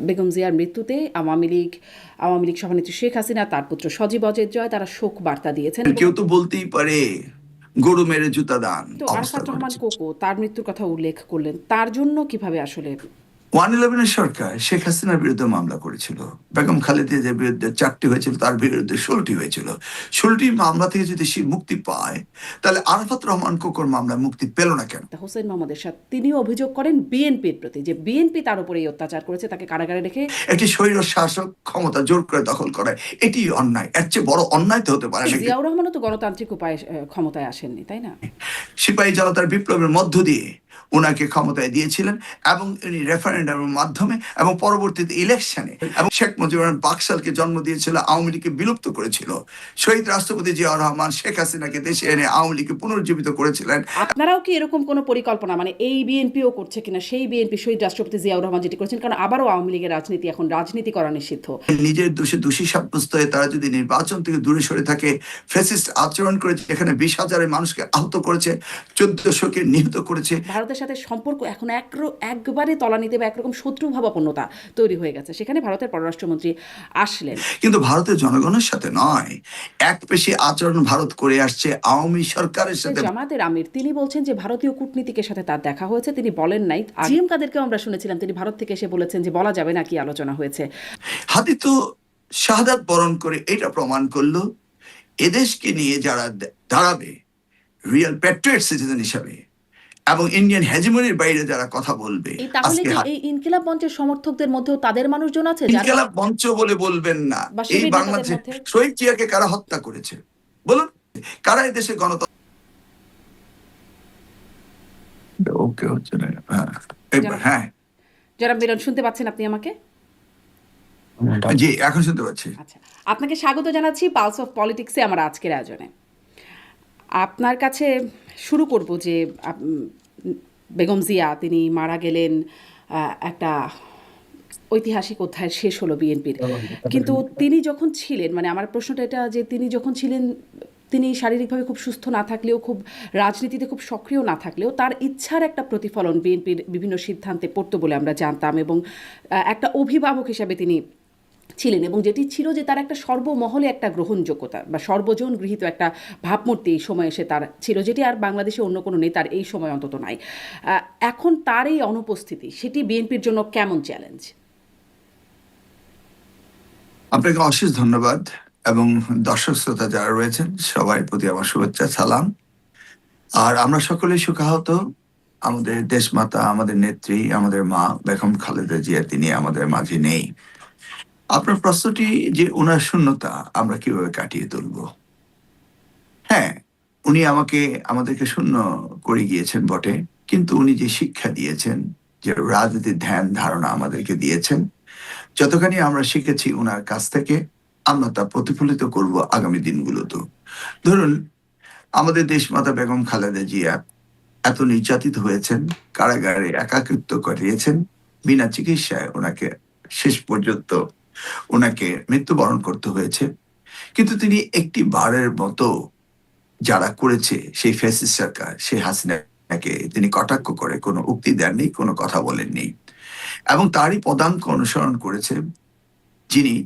বেগম জিয়ার মৃত্যুতে আওয়ামী লীগ সভানেত্রী শেখ হাসিনা, তার পুত্র সজীব অজয় জয় তারা শোক বার্তা দিয়েছেন। কেউ তো বলতেই পারে গরু মেরে জুতা দান তো অবস্থা আরাফাত রহমান ঘটেছে। কোকো তার মৃত্যুর কথা উল্লেখ করলেন, তার জন্য কিভাবে আসলে 111 সরকার শেখ হাসিনার বিরুদ্ধে মামলা করেছিল। বেগম খালেদা জিয়ার বিরুদ্ধে 4টি হয়েছিল, তার বিরুদ্ধে 16টি হয়েছিল। 16টি মামলা থেকে যদি সে মুক্তি পায়, তাহলে আরাফাত রহমান কোকোর মামলা মুক্তি পেল না কেন? হোসেন মোহাম্মদ এরশাদ তিনিও অভিযোগ করেন বিএনপির প্রতি, যে বিএনপি তার উপরে এই অত্যাচার করেছে, তাকে কারাগারে রেখে একটি স্বৈর শাসক ক্ষমতা জোর করে দখল করে, এটি অন্যায়। এর চেয়ে বড় অন্যায় তো হতে পারে না। জিয়াউর রহমানও তো গণতান্ত্রিক উপায়ে ক্ষমতায় আসেননি, তাই না? সিপাহী জনতার বিপ্লবের মধ্য দিয়ে ওনাকে ক্ষমতায় দিয়েছিলেন, এবং উনি রেফারেন্ডামের মাধ্যমে এবং পরবর্তীতে ইলেকশনে, এবং শেখ মুজিবুর রহমান বাকশালকে জন্ম দিয়েছিল, আওয়ামী লীগকে বিলুপ্ত করেছিল। শহীদ রাষ্ট্রপতি জিয়াউর রহমান শেখ হাসিনাকে দেশে এনে আওয়ামী লীগকে পুনর্জীবিত করেছিলেন। আপনারাও কি এরকম কোনো পরিকল্পনা, মানে এই বিএনপিও করছে কিনা, সেই বিএনপি শহীদ রাষ্ট্রপতি জিয়াউর রহমান যেটি করেছেন, কারণ আবারও আওয়ামী লীগের রাজনীতি এখন রাজনীতি করা নিষিদ্ধ। নিজের দোষে দোষী সাব্যস্ত হয়ে তারা যদি নির্বাচন থেকে দূরে সরে থাকে, ফ্যাসিস্ট আচরণ করেছে, এখানে 20,000 মানুষকে আহত করেছে, 1400কে নিহত করেছে। ভারতের সাথে সম্পর্ক এখন একবারে তলানিতে বা একরকম শত্রুভাবাপন্নতা তৈরি হয়ে গেছে। সেখানে ভারতের পররাষ্ট্রমন্ত্রী আসলেন, কিন্তু ভারতের জনগণের সাথে নয়, এক পেশি আচরণ ভারত করে আসছে আওয়ামী সরকারের সাথে। জামাতের আমির তিনি বলছেন যে ভারতীয় কূটনীতিকের সাথে তার দেখা হয়েছে, তিনি বলেন নাই। জিএম কাদেরকেও আমরা শুনেছিলাম তিনি ভারত থেকে এসে বলেছেন যে বলা যাবে না কি আলোচনা হয়েছে। হাদি তো শাহাদাত বরণ করে এটা প্রমাণ করলো, এদেশকে নিয়ে যারা দাঁড়াবে রিয়েল প্যাট্রিয়ট সিটিজেন হিসাবে, এবং ইন্ডিয়ান হেজিমনির বাইরে যারা কথা বলবে। তাহলে আজকে কি এই ইনকিলাব মঞ্চের সমর্থকদের মধ্যেও তাদের মানুষজন আছে যারা ইনকিলাব মঞ্চ বলে বলবেন না। বা এই শিবির নেতাদের বাংলাদেশে মধ্যে? শহীদ জিয়াকে কারা হত্যা করেছে বলুন? কারা এদেশে গণতন্ত্র ওকে হচ্ছে না? হ্যাঁ, যারা মিলন শুনতে পাচ্ছেন আপনি আমাকে? জি, এখন শুনতে পাচ্ছি। আচ্ছা, আপনাকে স্বাগত জানাচ্ছি পালস অফ পলিটিক্সে আমার আজকের আয়োজনে। আপনার কাছে শুরু করব যে বেগম জিয়া তিনি মারা গেলেন, একটা ঐতিহাসিক অধ্যায় শেষ হলো বিএনপির। কিন্তু তিনি যখন ছিলেন, মানে আমার প্রশ্নটা এটা যে তিনি যখন ছিলেন, তিনি শারীরিকভাবে খুব সুস্থ না থাকলেও, খুব রাজনীতিতে খুব সক্রিয় না থাকলেও, তার ইচ্ছার একটা প্রতিফলন বিএনপির বিভিন্ন সিদ্ধান্তে পড়তো বলে আমরা জানতাম, এবং একটা অভিভাবক হিসাবে তিনি ছিলেন, এবং যেটি ছিল যে তার একটা সর্বমহলে একটা গ্রহণযোগ্যতা বা সর্বজন গৃহীত একটা ভাবমূর্তি এই সময় এসে তার ছিল, যেটি আর বাংলাদেশে অন্য কোনো নেতার এই সময় অন্তত নাই। এখন তার এই অনুপস্থিতি, সেটি বিএনপির জন্য কেমন চ্যালেঞ্জ? আপনাকে অশেষ ধন্যবাদ, এবং দর্শক শ্রোতা যারা রয়েছেন সবাই প্রতি আমার শুভেচ্ছা, সালাম। আর আমরা সকলেই সুখাহত, আমাদের দেশমাতা, আমাদের নেত্রী, আমাদের মা বেগম খালেদা জিয়া তিনি আমাদের মাঝে নেই। আপনার প্রশ্নটি যে ওনার শূন্যতা আমরা কিভাবে কাটিয়ে তুলব। হ্যাঁ, উনি আমাদেরকে শূন্য করে গিয়েছেন বটে, কিন্তু উনি যে শিক্ষা দিয়েছেন, যে রাজনীতির ধ্যান ধারণা আমাদেরকে দিয়েছেন, যতখানি আমরা শিখেছি ওনার কাছ থেকে, আমরা তা প্রতিফলিত করব আগামী দিনগুলোতে। ধরুন, আমাদের দেশমাতা বেগম খালেদা জিয়া এত নির্যাতিত হয়েছেন, কারাগারে একাকিত্ব করিয়েছেন, বিনা চিকিৎসায় ওনাকে শেষ পর্যন্ত ওনাকে মৃত্যুবরণ করতে হয়েছে। কিন্তু তিনি একটি বারের মতো যারা করেছে সেই ফ্যাসিস্ট সরকার, সেই হাসিনাকে তিনি কটাক্ষ করে কোনো উক্তি দেননি, কোনো কথা বলেননি, এবং তারই পদাঙ্ক অনুসরণ করেছে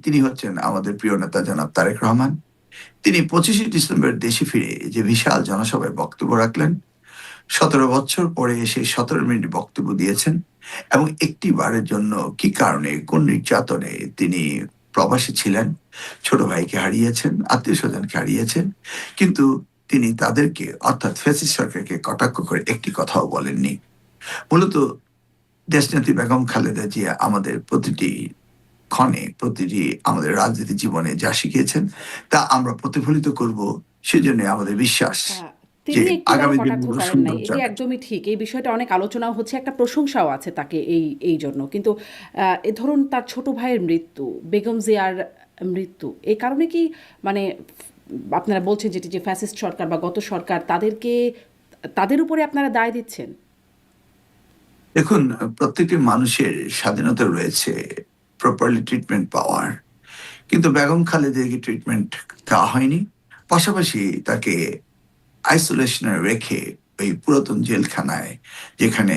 তিনি হচ্ছেন আমাদের প্রিয় নেতা জনাব তারেক রহমান। তিনি 25শে ডিসেম্বর দেশে ফিরে যে বিশাল জনসভায় বক্তব্য রাখলেন, 17 বছর পরে এসে 17 মিনিট বক্তব্য দিয়েছেন, এবং একটি বারের জন্য কি কারণে, কোন নির্যাতনে তিনি প্রবাসী ছিলেন, ছোট ভাইকে হারিয়েছেন, আত্মীয় স্বজনকে হারিয়েছেন, কিন্তু তিনি তাদেরকে, অর্থাৎ ফ্যাসিস্ট সরকারকে কটাক্ষ করে একটি কথাও বলেননি। মূলত দেশনেত্রী বেগম খালেদা জিয়া আমাদের প্রতিটি ক্ষণে, প্রতিটি আমাদের রাজনীতি জীবনে যা শিখিয়েছেন তা আমরা প্রতিফলিত করব। সেজন্য আমাদের বিশ্বাস যে তিনি একটিবার আগামী কটাক্ষ দিনগুলো করেন সুন্দর নাই, এটি যাবে। একদমই ঠিক। এই বিষয়টা অনেক আলোচনাও হচ্ছে, একটা প্রশংসাও আছে তাকে এই জন্য। কিন্তু এ ধরুন তার ছোট ভাইয়ের মৃত্যু, বেগম জিয়ার মৃত্যু, এই কারণে কি, মানে আপনারা বলছেন যেটি যে ফ্যাসিস্ট সরকার বা গত সরকার তাদের উপরে আপনারা দায় দিচ্ছেন? দেখুন, প্রত্যেকটি মানুষের স্বাধীনতা রয়েছে প্রপারলি ট্রিটমেন্ট পাওয়ার, কিন্তু বেগম খালেদাকে ট্রিটমেন্ট দেওয়া হয়নি। পাশাপাশি তাকে আইসোলেশনে রেখে ওই পুরাতন জেলখানায়, যেখানে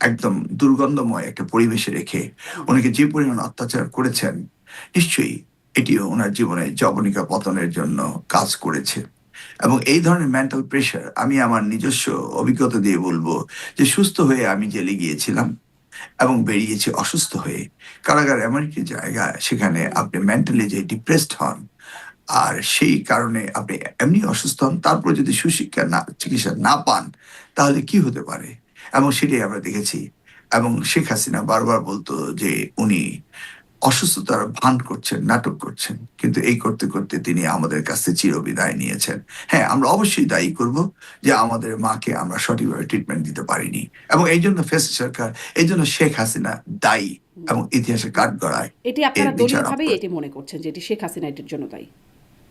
একদম দুর্গন্ধময় একটা পরিবেশে রেখে ওনাকে যে পরিমাণ অত্যাচার করেছেন, নিশ্চয়ই এটিও ওনার জীবনে যবনিকা পতনের জন্য কাজ করেছে। এবং এই ধরনের মেন্টাল প্রেশার আমি আমার নিজস্ব অভিজ্ঞতা দিয়ে বলবো যে সুস্থ হয়ে আমি জেলে গিয়েছিলাম এবং বেরিয়েছি অসুস্থ হয়ে। কারাগার এমন একটি জায়গা, সেখানে আপনি মেন্টালি যে ডিপ্রেসড হন, আর সেই কারণে আপনি এমনি অসুস্থ হন, তারপর যদি সুশিক্ষা না, চিকিৎসা না পান, তাহলে কি হতে পারে? এবং সেটাই আমরা দেখেছি। এবং শেখ হাসিনা বারবার বলতো যে উনি অসুস্থতার ভান করছেন, নাটক করছেন, কিন্তু এই করতে করতে তিনি আমাদের কাছে চিরবিদায় নিয়েছেন। হ্যাঁ, আমরা অবশ্যই দায়ী করব যে আমাদের মাকে আমরা সঠিকভাবে ট্রিটমেন্ট দিতে পারিনি, এবং এই জন্য ফ্যাসিস্ট সরকার, এই জন্য শেখ হাসিনা দায়ী, এবং ইতিহাসে কাঠগড়ায় এটি এর আপনারা বিচার দলীয়ভাবেই আপনার। এটি মনে করছেন যে এটি শেখ হাসিনা এটির জন্য দায়ী?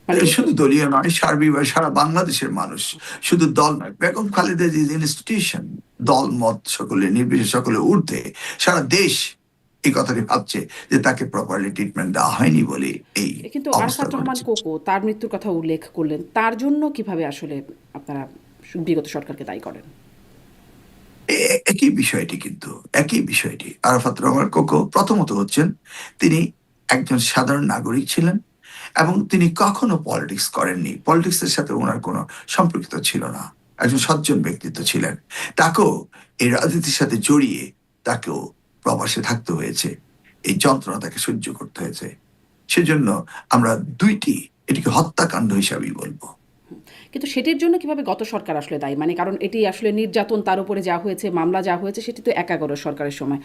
মানে শুধু দলীয় নয়, সার্বিকভাবে সারা বাংলাদেশের মানুষ, শুধু দল নয়। বেগম খালেদা যে ইনস্টিটিউশন, দল মত সকলে নির্বিশেষে, সকলে ঊর্ধ্বে, সারা দেশ এই কথাটি ভাবছে যে তাকে প্রপারলি ট্রিটমেন্ট দেওয়া হয়নি বলে এই কিন্তু অবস্থা আরাফাত রহমান ঘটেছে। কোকো তার মৃত্যুর কথা উল্লেখ করলেন, তার জন্য কিভাবে আসলে আপনারা বিগত সরকারকে দায়ী করেন? একই বিষয়টি, কিন্তু একই বিষয়টি। আরাফাত রহমান কোকো প্রথমত হচ্ছেন, তিনি একজন সাধারণ নাগরিক ছিলেন এবং তিনি কখনো পলিটিক্স করেননি। পলিটিক্সের সাথে ওনার কোনো সম্পর্কিত ছিল না। একজন সজ্জন ব্যক্তিত্ব ছিলেন। তাকেও এই রাজনীতির সাথে জড়িয়ে তাকেও প্রবাসে থাকতে হয়েছে, এই যন্ত্রণা তাকে সহ্য করতে হয়েছে। সেজন্য আমরা দুইটি, এটিকে হত্যাকাণ্ড হিসাবেই বলবো। কিন্তু সেটির জন্য কিভাবে গত সরকার আসলে দায়ী? মানে কারণ এটি আসলে নির্যাতন তার উপরে যা হয়েছে, মামলা যা হয়েছে, সেটি তো 11 সরকারের সময়।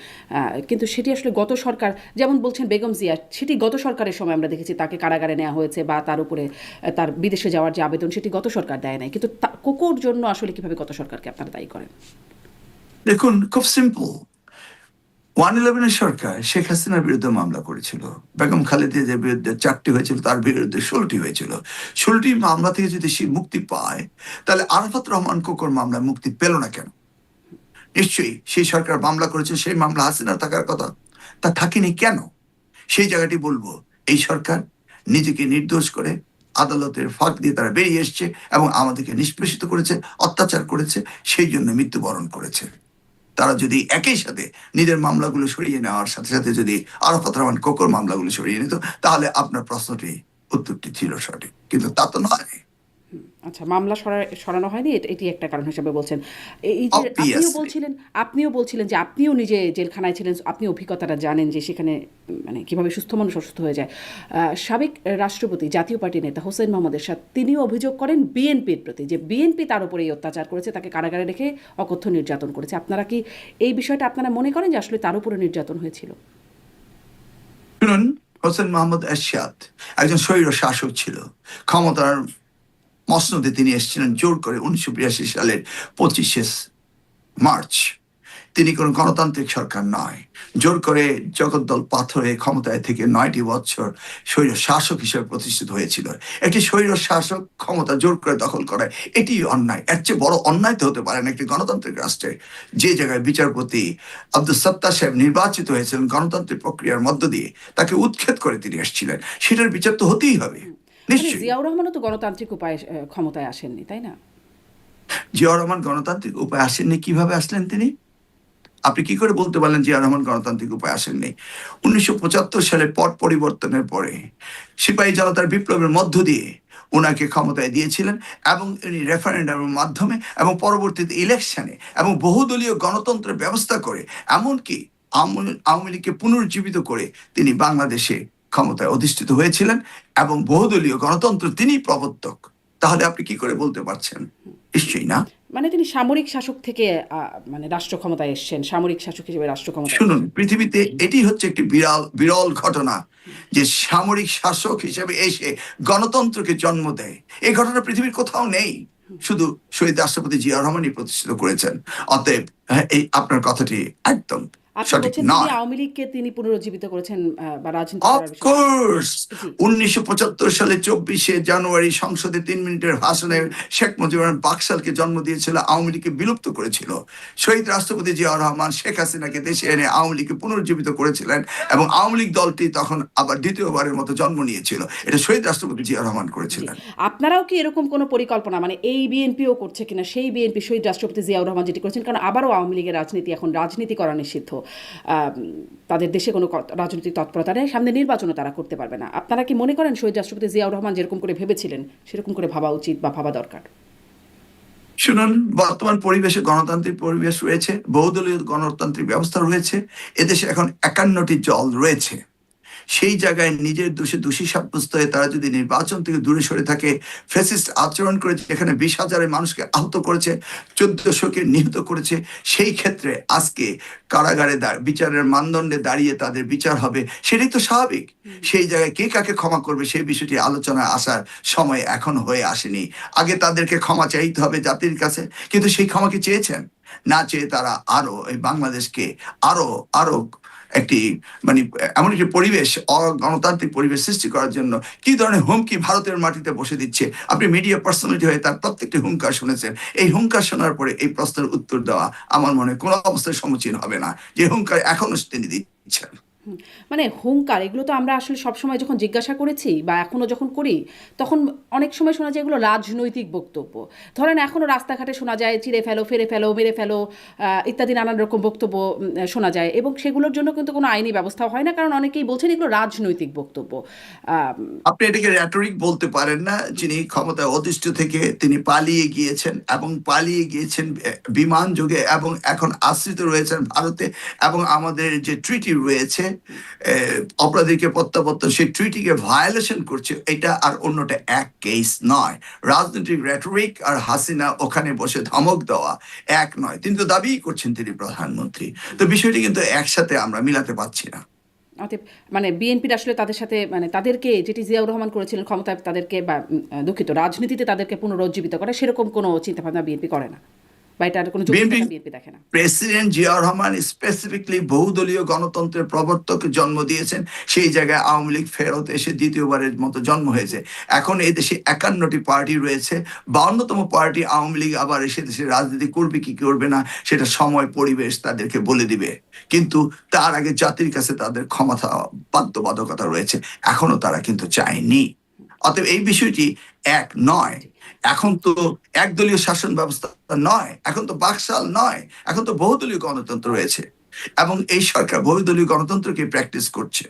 কিন্তু সেটি আসলে গত সরকার, যেমন বলছেন বেগম জিয়া, সেটি গত সরকারের সময় আমরা দেখেছি তাকে কারাগারে নেওয়া হয়েছে, বা তার উপরে তার বিদেশে যাওয়ার যে আবেদন, সেটি গত সরকার দেয় নাই। কিন্তু কোকোর জন্য আসলে কিভাবে গত সরকারকে আপনারা দায়ী করেন? দেখুন, খুব সিম্পল। 111 সরকার শেখ হাসিনার বিরুদ্ধে মামলা করেছিল। বেগম খালেদা যে বিরুদ্ধে 4টি হয়েছিল, তার বিরুদ্ধে 16টি হয়েছিল। 16টি মামলা থেকে যদি সে মুক্তি পায়, তাহলে আরাফাত রহমান কোকোর মামলা মুক্তি পেল না কেন? নিশ্চয়ই সেই সরকার মামলা করেছে, সেই মামলা হাসিনার থাকার কথা, তা থাকেনি কেন? সেই জায়গাটি বলবো, এই সরকার নিজেকে নির্দোষ করে আদালতের ফাঁক দিয়ে তারা বেরিয়ে এসছে এবং আমাদেরকে নিষ্পেষিত করেছে, অত্যাচার করেছে, সেই জন্য মৃত্যুবরণ করেছে। তারা যদি একই সাথে নিজের মামলাগুলো সরিয়ে নেওয়ার সাথে সাথে যদি আরাফাত রহমান কোকোর মামলাগুলো সরিয়ে নিত, তাহলে আপনার প্রশ্নটি, উত্তরটি ছিল সঠিক, কিন্তু তা তো নয়। আচ্ছা, মামলা সরানো হয়নি, এটি একটা কারণ হিসেবে বলছেন। এই যে অবভিয়াসলি। আপনিও বলছিলেন যে আপনিও নিজে জেলখানায় ছিলেন, আপনি অভিজ্ঞতাটা জানেন যে সেখানে মানে কিভাবে সুস্থ মানুষ অসুস্থ হয়ে যায়। সাবেক রাষ্ট্রপতি, জাতীয় পার্টি নেতা হোসেন মোহাম্মদ এরশাদ, তিনিও অভিযোগ করেন বিএনপির প্রতি যে বিএনপি তার উপরে এই অত্যাচার করেছে, তাকে কারাগারে রেখে অকথ্য নির্যাতন করেছে। আপনারা কি এই বিষয়টা আপনারা মনে করেন যে আসলে তার উপরে নির্যাতন হয়েছিল? শুনুন, হোসেন মোহাম্মদ এরশাদ একজন স্বৈর শাসক ছিল। ক্ষমতার মসনদে তিনি এসেছিলেন জোর করে 1982 সালের 25শে মার্চ। তিনি কোনো গণতান্ত্রিক সরকার নয়। জোর করে জগদ্দল পাথরে ক্ষমতায় থেকে 9টি বছর স্বৈর শাসক হিসেবে প্রতিষ্ঠিত হয়েছিল। একটি স্বৈর শাসক ক্ষমতা জোর করে দখল করায়, এটি অন্যায়। এর চেয়ে বড় অন্যায় তো হতে পারে না একটি গণতান্ত্রিক রাষ্ট্রে, যে জায়গায় বিচারপতি আব্দুল সত্তার সাহেব নির্বাচিত হয়েছিলেন গণতান্ত্রিক প্রক্রিয়ার মধ্য দিয়ে, তাকে উৎখাত করে তিনি এসেছিলেন, সেটার বিচার তো হতেই হবে। মানে নিশ্চয়ই। জিয়াউর রহমানও তো গণতান্ত্রিক উপায়ে ক্ষমতায় আসেননি, তাই না? জিয়াউর রহমান গণতান্ত্রিক উপায়ে আসেননি, কিভাবে আসলেন তিনি? আপনি কি করে বলতে পারলেন জিয়া রহমান গণতান্ত্রিক উপায়ে আসেননি? 1975 সালে পট পরিবর্তনের পরে সিপাহী জনতার বিপ্লবের মধ্য দিয়ে ওনাকে ক্ষমতায় দিয়েছিলেন, এবং উনি রেফারেন্ডামের মাধ্যমে এবং পরবর্তীতে ইলেকশনে এবং বহুদলীয় গণতন্ত্রের ব্যবস্থা করে, এমনকি আওয়ামী লীগকে পুনরুজ্জীবিত করে তিনি বাংলাদেশে ক্ষমতায় অধিষ্ঠিত হয়েছিলেন, এবং বহুদলীয় গণতন্ত্র তিনি প্রবর্তক। তাহলে আপনি কি করে বলতে পারছেন? নিশ্চয়ই না। মানে তিনি সামরিক শাসক থেকে মানে রাষ্ট্র ক্ষমতায় এসেছেন, সামরিক শাসক হিসেবে রাষ্ট্র ক্ষমতায় শুনুন, এসেছেন। পৃথিবীতে এটি হচ্ছে একটি বিরল বিরল ঘটনা যে সামরিক শাসক হিসেবে এসে গণতন্ত্রকে জন্ম দেয়। এই ঘটনা পৃথিবীর কোথাও নেই, শুধু শহীদ রাষ্ট্রপতি জিয়া রহমানই প্রতিষ্ঠিত করেছেন। অতএব এই আপনার কথাটি একদম আপনি সঠিক বলছেন তিনি নয়। আওয়ামী লীগকে তিনি পুনরুজ্জীবিত করেছেন বা রাজনীতি করার বিষয়ে। অফকোর্স জি। 1975 সালে 24শে জানুয়ারি সংসদে 3 মিনিটের ভাষণে শেখ মুজিবুর রহমান বাকশালকে জন্ম দিয়েছিল, আওয়ামী লীগকে বিলুপ্ত করেছিল। শহীদ রাষ্ট্রপতি জিয়াউর রহমান শেখ হাসিনাকে দেশে এনে আওয়ামী লীগকে পুনরুজ্জীবিত করেছিলেন, এবং আওয়ামী লীগ দলটি তখন আবার দ্বিতীয়বারের মতো জন্ম নিয়েছিল। এটা শহীদ রাষ্ট্রপতি জিয়াউর রহমান জি। করেছিলেন। আপনারাও কি এরকম কোনো পরিকল্পনা, মানে এই বিএনপিও করছে কিনা, সেই বিএনপি শহীদ রাষ্ট্রপতি জিয়াউর রহমান যেটি করেছেন, কারণ আবারও আওয়ামী লীগের রাজনীতি এখন রাজনীতি করা নিষিদ্ধ, তাদের দেশে কোনো রাজনৈতিক তৎপরতা নেই, সামনে নির্বাচনও তারা করতে পারবে না। আপনারা কি মনে করেন শহীদ রাষ্ট্রপতি জিয়াউর রহমান যেরকম করে ভেবেছিলেন সেরকম করে ভাবা উচিত বা ভাবা দরকার? শুনুন, বর্তমান পরিবেশে গণতান্ত্রিক পরিবেশ রয়েছে, বহুদলীয় গণতান্ত্রিক ব্যবস্থা রয়েছে, এদেশে এখন 51টি দল রয়েছে। সেই জায়গায় নিজের দোষে দোষী সাব্যস্ত হয়ে তারা যদি নির্বাচন থেকে দূরে সরে থাকে, ফ্যাসিস্ট আচরণ করেছে, এখানে 20,000 মানুষকে আহত করেছে, 1400কে নিহত করেছে, সেই ক্ষেত্রে আজকে কারাগারে বিচারের মানদণ্ডে দাঁড়িয়ে তাদের বিচার হবে, সেটাই তো স্বাভাবিক। সেই জায়গায় কে কাকে ক্ষমা করবে সেই বিষয়টি আলোচনায় আসার সময় এখন হয়ে আসেনি। আগে তাদেরকে ক্ষমা চাইতে হবে জাতির কাছে, কিন্তু সেই ক্ষমা কি চেয়েছেন? না চেয়ে তারা আরো এই বাংলাদেশকে আরো আরো একটি মানে এমন একটি পরিবেশ, অগণতান্ত্রিক পরিবেশ সৃষ্টি করার জন্য কি ধরনের হুমকি ভারতের মাটিতে বসে দিচ্ছে। আপনি মিডিয়া পার্সোনালিটি হয়ে তার প্রত্যেকটি হুঙ্কার শুনেছেন। এই হুঙ্কার শোনার পরে এই প্রশ্নের উত্তর দেওয়া আমার মনে হয় কোনো অবস্থায় সম্মুখীন হবে না, যে হুঙ্কার এখনো তিনি দিচ্ছেন। মানে হুঙ্কার, এগুলো তো আমরা আসলে সবসময় যখন জিজ্ঞাসা করেছি বা এখনও যখন করি, তখন অনেক সময় শোনা যায় এগুলো রাজনৈতিক বক্তব্য। ধরেন এখনও রাস্তাঘাটে শোনা যায় চিড়ে ফেলো, ফেরে ফেলো, মেরে ফেলো, ইত্যাদি নানান রকম বক্তব্য শোনা যায়, এবং সেগুলোর জন্য কিন্তু কোনো আইনি ব্যবস্থা হয় না, কারণ অনেকেই বলছেন এগুলো রাজনৈতিক বক্তব্য। আহ, আপনি এটাকে র্যাটরিক বলতে পারেন না। যিনি ক্ষমতায় অধিষ্ঠ থেকে তিনি পালিয়ে গিয়েছেন, এবং পালিয়ে গিয়েছেন বিমান যোগে, এবং এখন আশ্রিত রয়েছেন ভারতে, এবং আমাদের যে ট্রিটি রয়েছে অপরাধীকে প্রত্যাবর্তন, সেই ট্রিটিকে ভায়োলেশন করছে, এটা আর অন্যটা এক কেস নয়। রাজনৈতিক র্যাটরিক আর হাসিনা ওখানে বসে ধমক দেওয়া এক নয়। তিনি তো দাবিই করছেন তিনি প্রধানমন্ত্রী, তো বিষয়টি কিন্তু একসাথে আমরা মিলাতে পারছি না। অতএব মানে বিএনপির আসলে তাদের সাথে, মানে তাদেরকে যেটি জিয়াউর রহমান করেছিলেন ক্ষমতায় তাদেরকে, বা দুঃখিত, রাজনীতিতে তাদেরকে পুনরুজ্জীবিত করে সেরকম কোনো চিন্তাভাবনা বিএনপি করে না, বা এটার কোনো বিএনপি যৌক্তিকতা বিএনপি দেখে না। প্রেসিডেন্ট জিয়াউর রহমান স্পেসিফিকলি বহুদলীয় গণতন্ত্রের প্রবর্তক জন্ম দিয়েছেন, সেই জায়গায় আওয়ামী লীগ ফেরত এসে দ্বিতীয়বারের মতো জন্ম হয়েছে। এখন এই দেশে 51টি পার্টি রয়েছে, 52তম পার্টি আওয়ামী লীগ আবার এসে দেশে রাজনীতি করবে কি করবে না সেটা সময় পরিবেশ তাদেরকে বলে দিবে, কিন্তু তার আগে জাতির কাছে তাদের ক্ষমতা বাধ্যবাধকতা রয়েছে, এখনো তারা কিন্তু চায়নি। অতএব এই বিষয়টি এক নয়। এখন তো একদলীয় শাসন ব্যবস্থা নয়, এখন তো বাকশাল নয়, এখন তো বহুদলীয় গণতন্ত্র রয়েছে, এবং এই সরকার বহুদলীয় গণতন্ত্রকে প্র্যাকটিস করছে।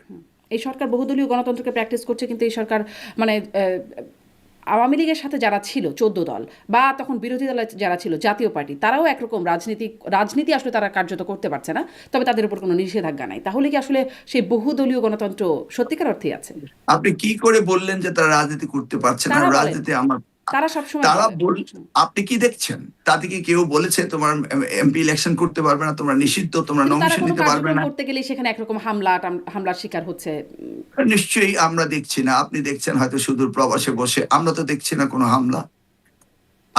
এই সরকার বহুদলীয় গণতন্ত্রকে প্র্যাকটিস করছে, কিন্তু এই সরকার মানে আওয়ামী লীগের সাথে যারা ছিল 14 দল, বা তখন বিরোধী দলে যারা ছিল জাতীয় পার্টি, তারাও একরকম রাজনীতি আসলে তারা কার্যত করতে পারছে না, তবে তাদের উপর কোনো নিষেধাজ্ঞা নাই। তাহলে কি আসলে সেই বহুদলীয় গণতন্ত্র সত্যিকার অর্থেই আছে? আপনি কি করে বললেন যে তারা রাজনীতি করতে পারছে না? তারা বলেন, রাজনীতি আমার তারা সবসময় তারা বলেন। আপনি কি দেখছেন? তাদেরকে কেউ বলেছে তোমার এমপি ইলেকশন করতে পারবে না, তোমরা নিষিদ্ধ, তোমরা কিন্তু তারা নমিনেশন কোনো দিতে পারবে কার্যক্রম না? করতে গেলে সেখানে একরকম হামলার শিকার হচ্ছে। নিশ্চয়ই আমরা দেখছি না, আপনি দেখছেন হয়তো সুদূর প্রবাসে বসে, আমরা তো দেখছি না কোনো হামলা।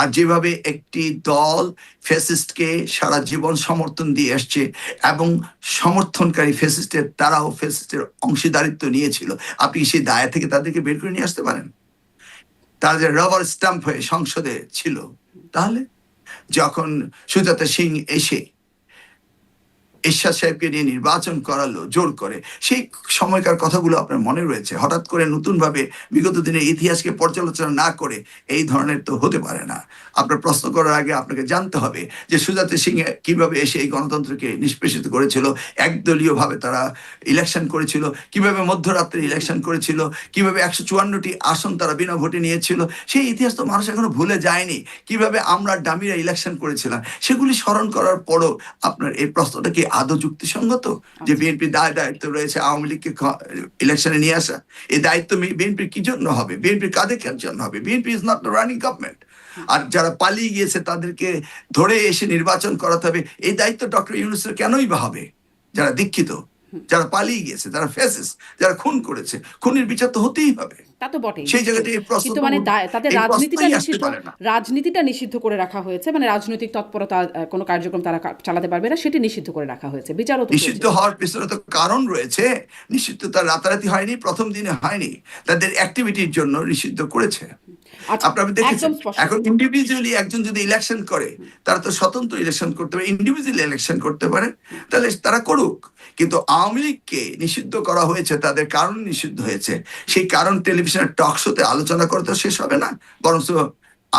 আর যেভাবে একটি দল ফ্যাসিস্টকে সারা জীবন সমর্থন দিয়ে আসছে, এবং সমর্থনকারী ফ্যাসিস্টের তারাও ফ্যাসিস্টের অংশীদারিত্ব নিয়েছিল, আপনি সেই দায় থেকে তাদেরকে বের করে নিয়ে আসতে পারেন? তারা যে রবার স্ট্যাম্প হয়ে সংসদে ছিল, তাহলে যখন সুজাতা সিং এসে এরশাদ সাহেবকে নিয়ে নির্বাচন করালো জোর করে, সেই সময়কার কথাগুলো আপনার মনে রয়েছে। হঠাৎ করে নতুন ভাবে বিগত দিনের ইতিহাসকে পর্যালোচনা না করে এই ধরনের তো হতে পারে না। আপনার প্রশ্ন করার আগে আপনাকে জানতে হবে যে সুজাতা সিং কিভাবে এসে এই গণতন্ত্রকে নিষ্পেষিত করেছিল, একদলীয় ভাবে তারা ইলেকশন করেছিল, কিভাবে মধ্যরাত্রে ইলেকশন করেছিল, কিভাবে 154টি আসন তারা বিনা ভোটে নিয়েছিল, সেই ইতিহাস তো মানুষ এখনো ভুলে যায়নি। কিভাবে আমরা ডামিরা ইলেকশন করেছিলাম সেগুলি স্মরণ করার পরও আপনার এই প্রশ্নটা কি আদৌ যুক্তিসঙ্গত? যে বিএনপি দায়িত্ব রয়েছে আওয়ামী লীগকে ইলেকশনে নিয়ে আসা, এই দায়িত্ব বিএনপির কি জন্য হবে? বিএনপির কাদের জন্য হবে? BNP is not running government. আর যারা পালিয়ে গিয়েছে তাদেরকে ধরে এসে নির্বাচন করাতে হবে, এই দায়িত্ব ডক্টর ইউনূসের কেনই বা হবে, যারা দীক্ষিত? যারা পালিয়ে গিয়েছে, যারা ফেসেস, যারা খুন করেছে, খুনের বিচার তো হতেই হবে। তা তো বটেই, সেই নিশ্চয়ই। জায়গাতে কিন্তু মানে তাদের এই রাজনীতিটা প্রশ্নই আসতে নিষিদ্ধ, পারে না। রাজনীতিটা নিষিদ্ধ করে রাখা হয়েছে, মানে রাজনৈতিক তৎপরতা কোনো কার্যক্রম তারা চালাতে পারবে না, সেটি নিষিদ্ধ করে রাখা হয়েছে, বিচারও তো নিষিদ্ধ চলছে। হওয়ার পেছনে তো কারণ রয়েছে। নিষিদ্ধ তার রাতারাতি হয়নি, প্রথম দিনে হয়নি, তাদের অ্যাক্টিভিটির জন্য নিষিদ্ধ করেছে। আচ্ছা, আপনারা দেখেছেন, একদম স্পষ্ট। এখন ইন্ডিভিজুয়ালি একজন যদি ইলেকশন করে, তারা তো স্বতন্ত্র ইলেকশন করতে পারে, ইন্ডিভিজুয়ালি ইলেকশন করতে পারে, তাহলে তারা করুক। কিন্তু আওয়ামী লীগকে নিষিদ্ধ করা হয়েছে, তাদের কারণ নিষিদ্ধ হয়েছে। সেই কারণ টেলিভিশনের টক শোতে আলোচনা করে তো শেষ হবে না, বরং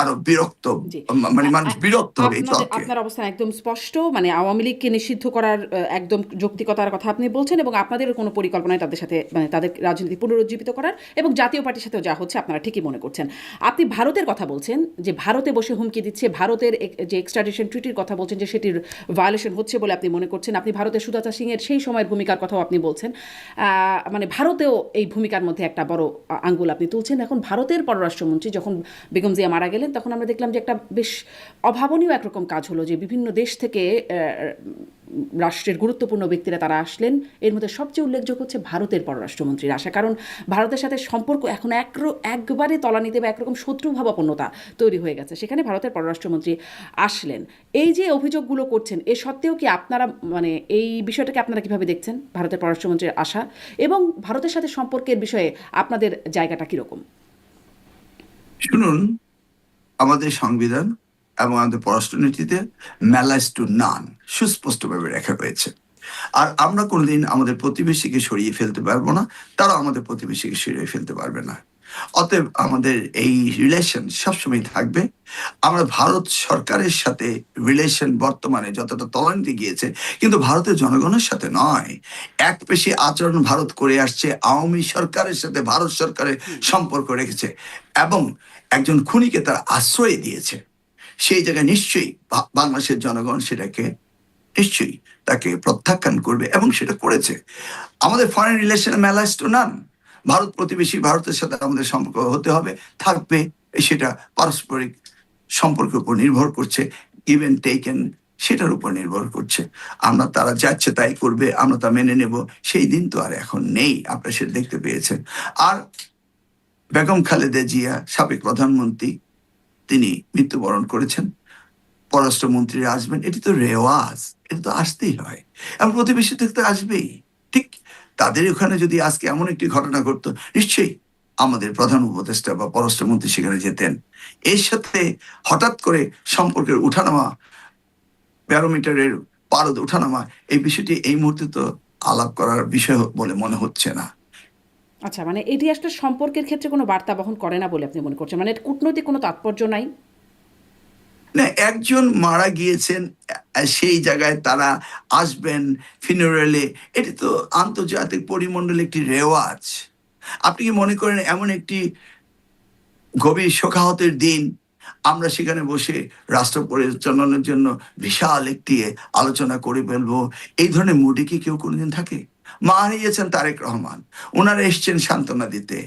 আরো বিরক্ত, জি, মানে মানুষ বিরক্ত হবে এই তর্কে। আপনার অবস্থান একদম স্পষ্ট, মানে আওয়ামী লীগকে নিষিদ্ধ করার একদম যৌক্তিকতার কথা আপনি বলছেন, এবং আপনাদের কোনো পরিকল্পনায় তাদের সাথে, মানে তাদের রাজনীতি পুনরুজ্জীবিত করার, এবং জাতীয় পার্টির সাথেও যা হচ্ছে আপনারা ঠিকই মনে করছেন। আপনি ভারতের কথা বলছেন, যে ভারতে বসে হুমকি দিচ্ছে, ভারতের যে এক্সট্রাডিশন ট্রিটির কথা বলছেন, যে সেটির ভায়োলেশন হচ্ছে বলে আপনি মনে করছেন। আপনি ভারতের সুজাতা সিংয়ের সেই সময়ের ভূমিকার কথাও আপনি বলছেন। মানে ভারতেও এই ভূমিকার মধ্যে একটা বড় আঙ্গুল আপনি তুলছেন। এখন ভারতের পররাষ্ট্রমন্ত্রী যখন বেগম জিয়া মারা গেলেন, তখন আমরা দেখলাম যে একটা বেশ অভাবনীয় একরকম কাজ হলো, যে বিভিন্ন দেশ থেকে রাষ্ট্রের গুরুত্বপূর্ণ ব্যক্তিরা তারা আসলেন। এর মধ্যে সবচেয়ে উল্লেখযোগ্য হচ্ছে ভারতের পররাষ্ট্রমন্ত্রীর আসা, কারণ ভারতের সাথে সম্পর্ক এখন একবারে তলানিতে বা একরকম শত্রুভাবাপন্নতা তৈরি হয়ে গেছে। সেখানে ভারতের পররাষ্ট্রমন্ত্রী আসলেন। এই যে অভিযোগগুলো করছেন, এ সত্ত্বেও কি আপনারা, মানে এই বিষয়টাকে আপনারা কিভাবে দেখছেন, ভারতের পররাষ্ট্রমন্ত্রীর আসা এবং ভারতের সাথে সম্পর্কের বিষয়ে আপনাদের জায়গাটা কিরকম? শুনুন, আমাদের সংবিধান এবং আমাদের পররাষ্ট্রনীতিতে ম্যালাইজ টু নান সুস্পষ্টভাবে রেখা রয়েছে। আর আমরা কোনোদিন আমাদের প্রতিবেশীকে সরিয়ে ফেলতে পারবো না, তারা আমাদের প্রতিবেশীকে সরিয়ে ফেলতে পারবে না। অতএব আমাদের এই রিলেশন সবসময় থাকবে। আমরা ভারত সরকারের সাথে রিলেশন বর্তমানে যতটা তলানিতে গিয়েছে, কিন্তু ভারতের জনগণের সাথে নয়। এক পেশি আচরণ ভারত করে আসছে, আওয়ামী সরকারের সাথে ভারত সরকারের সম্পর্ক রেখেছে, এবং একজন খুনিকে তারা আশ্রয় দিয়েছে। সেই জায়গায় নিশ্চয়ই বাংলাদেশের জনগণ সেটাকে নিশ্চয়ই তাকে প্রত্যাখ্যান করবে, এবং সেটা করেছে। আমাদের ফরেন রিলেশনে ম্যালাইজ টু নান। ভারত প্রতিবেশী, ভারতের সাথে আমাদের সম্পর্ক হতে হবে, থাকবে। সেটা পারস্পরিক সম্পর্কের উপর নির্ভর করছে, গিভ এন্ড টেকেন, সেটার উপর নির্ভর করছে। আমরা তারা যাচ্ছে তাই করবে, আমরা তা মেনে নেব, সেই দিন তো আর এখন নেই। আপনারা সেটা দেখতে পেয়েছেন। আর বেগম খালেদা জিয়া, সাবেক প্রধানমন্ত্রী, তিনি মৃত্যুবরণ করেছেন। পররাষ্ট্রমন্ত্রীরা আসবেন, এটি তো রেওয়াজ, এটা তো আসতেই হয়, এবং প্রতিবেশী থেকে তো আসবেই। ঠিক তাদের ওখানে যদি আজকে এমন একটি ঘটনা ঘটতো, নিশ্চয়ই আমাদের প্রধান উপদেষ্টা বা পররাষ্ট্রমন্ত্রী সেখানে যেতেন। এর সাথে হঠাৎ করে সম্পর্কের উঠানামা, ব্যারোমিটারের পারদ উঠানামা, এই বিষয়টি এই মুহূর্তে তো আলাপ করার বিষয় বলে মনে হচ্ছে না। আচ্ছা, মানে এটি আসলে সম্পর্কের ক্ষেত্রে কোনো বার্তা বহন করে না বলে আপনি মনে করছেন, মানে কূটনৈতিক কোনো তাৎপর্য নাই? না, একজন মারা গিয়েছেন, সেই জায়গায় তারা আসবেন ফিনারেলে, এটি তো আন্তর্জাতিক পরিমণ্ডলে একটি রেওয়াজ। আপনি কি মনে করেন এমন একটি গভীর শোকাহতের দিন আমরা সেখানে বসে রাষ্ট্র পরিচালনার জন্য বিশাল একটি আলোচনা করে ফেলবো? এই ধরনের মুডে কি কেউ কোনোদিন থাকে? মা হারিয়েছেন তারেক রহমান, ওনারা এসছেন সান্ত্বনা দিতে।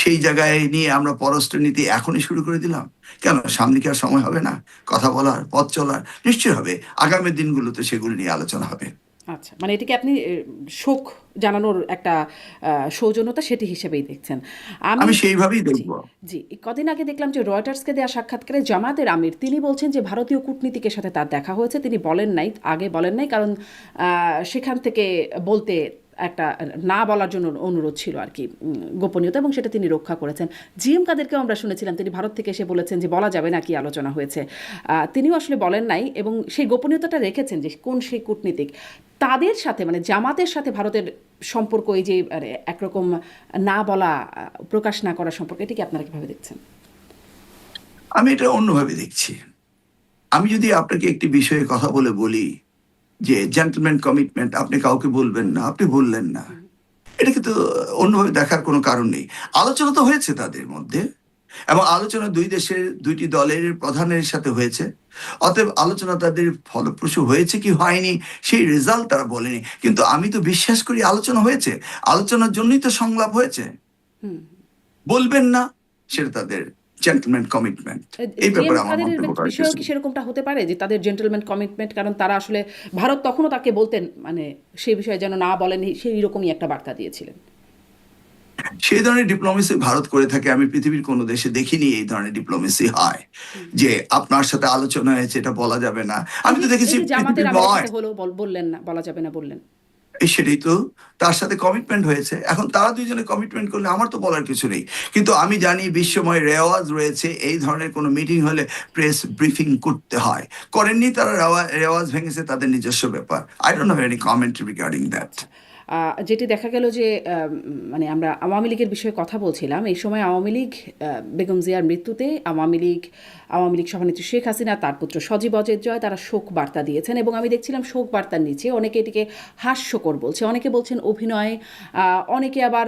সেই জায়গায় নিয়ে আমরা পররাষ্ট্রনীতি এখনই শুরু করে দিলাম কেন? সামনে কি আর সময় হবে না কথা বলার, পথ চলার? নিশ্চয় হবে, আগামী দিনগুলোতে সেগুলো নিয়ে আলোচনা হবে। আচ্ছা, মানে এটিকে আপনি শোক জানানোর একটা সৌজন্যতা, সেটি হিসেবেই দেখছেন। আমি সেইভাবেই জি, দেখবো। জি। কদিন আগে দেখলাম যে রয়টার্সকে দেওয়া সাক্ষাৎকারে জামায়াতের আমির তিনি বলছেন যে ভারতীয় কূটনীতিকের সাথে তার দেখা হয়েছে। তিনি বলেন নাই, আগে বলেন নাই, কারণ সেখান থেকে বলতে একটা না বলার জন্য অনুরোধ ছিল আর কি, গোপনীয়তা, এবং সেটা তিনি রক্ষা করেছেন। জিএম কাদেরকেও আমরা শুনেছিলাম তিনি ভারত থেকে এসে বলেছেন যে বলা যাবে না কি আলোচনা হয়েছে, তিনিও আসলে বলেন নাই, এবং সেই গোপনীয়তাটা রেখেছেন যে কোন সেই কূটনীতিক। তাদের সাথে, মানে জামাতের সাথে ভারতের সম্পর্ক, এই যে একরকম না বলা, প্রকাশ না করার সম্পর্ক, এটিকে আপনারা কিভাবে দেখছেন? আমি এটা অন্যভাবে দেখছি। আমি যদি আপনাকে একটি বিষয়ে কথা বলি যে জেন্টলম্যান কমিটমেন্ট, আপনি কাউকে বলবেন না, আপনি বললেন না, এটা কিন্তু অন্যভাবে দেখার কোনো কারণ নেই। আলোচনা তো হয়েছে তাদের মধ্যে, এবং আলোচনা দুই দেশের দুইটি দলের প্রধানের সাথে হয়েছে। অতএব আলোচনা তাদের ফলপ্রসূ হয়েছে কি হয়নি সেই রেজাল্ট তারা বলেনি, কিন্তু আমি তো বিশ্বাস করি আলোচনা হয়েছে। আলোচনার জন্যই তো সংলাপ হয়েছে। বলবেন না, সেটা তাদের জেন্টলম্যান কমিটমেন্ট। এই ব্যাপারে আমার তাদের মন্তব্য করার বিষয়েও কিছু কি নেই। সেরকমটা হতে পারে যে তাদের জেন্টলম্যান কমিটমেন্ট, কারণ তারা আসলে ভারত তখনও তাকে বলতেন মানে সেই বিষয়ে যেন না বলেন, সেই রকমই একটা বার্তা দিয়েছিলেন। সেই ধরনের ডিপ্লোমেসি ভারত করে থাকে, আমি পৃথিবীর কোনো দেশে দেখিনি এই ধরনের ডিপ্লোমেসি হয় যে আপনার সাথে আলোচনা হয়েছে এটা বলা যাবে না। আমি তো এই দেখেছি যে জামাতের পৃথিবীর আমিরের নয়, সাথে হলো বললেন না, বলা যাবে না বললেন। সেটাই তো, তার সাথে কমিটমেন্ট হয়েছে। এখন তারা দুইজনে কমিটমেন্ট করলে আমার তো বলার কিছু নেই। কিন্তু আমি জানি বিশ্বময় রেওয়াজ রয়েছে, এই ধরনের কোনো মিটিং হলে প্রেস ব্রিফিং করতে হয়। করেননি তারা, রেওয়াজ ভেঙেছে, তাদের নিজস্ব ব্যাপার। I don't have any comment regarding that. আচ্ছা, যেটি দেখা গেল যে মানে আমরা আওয়ামী লীগের বিষয়ে কথা বলছিলাম, এই সময় আওয়ামী লীগ বেগম জিয়ার মৃত্যুতে আওয়ামী লীগ সভানেত্রী শেখ হাসিনা, তার পুত্র সজীব অজের জয়, তারা শোক বার্তা দিয়েছেন এবং আমি দেখছিলাম শোক বার্তার নিচে অনেকে এটিকে হাস্যকর বলছে, অনেকে বলছেন অভিনয়, অনেকে আবার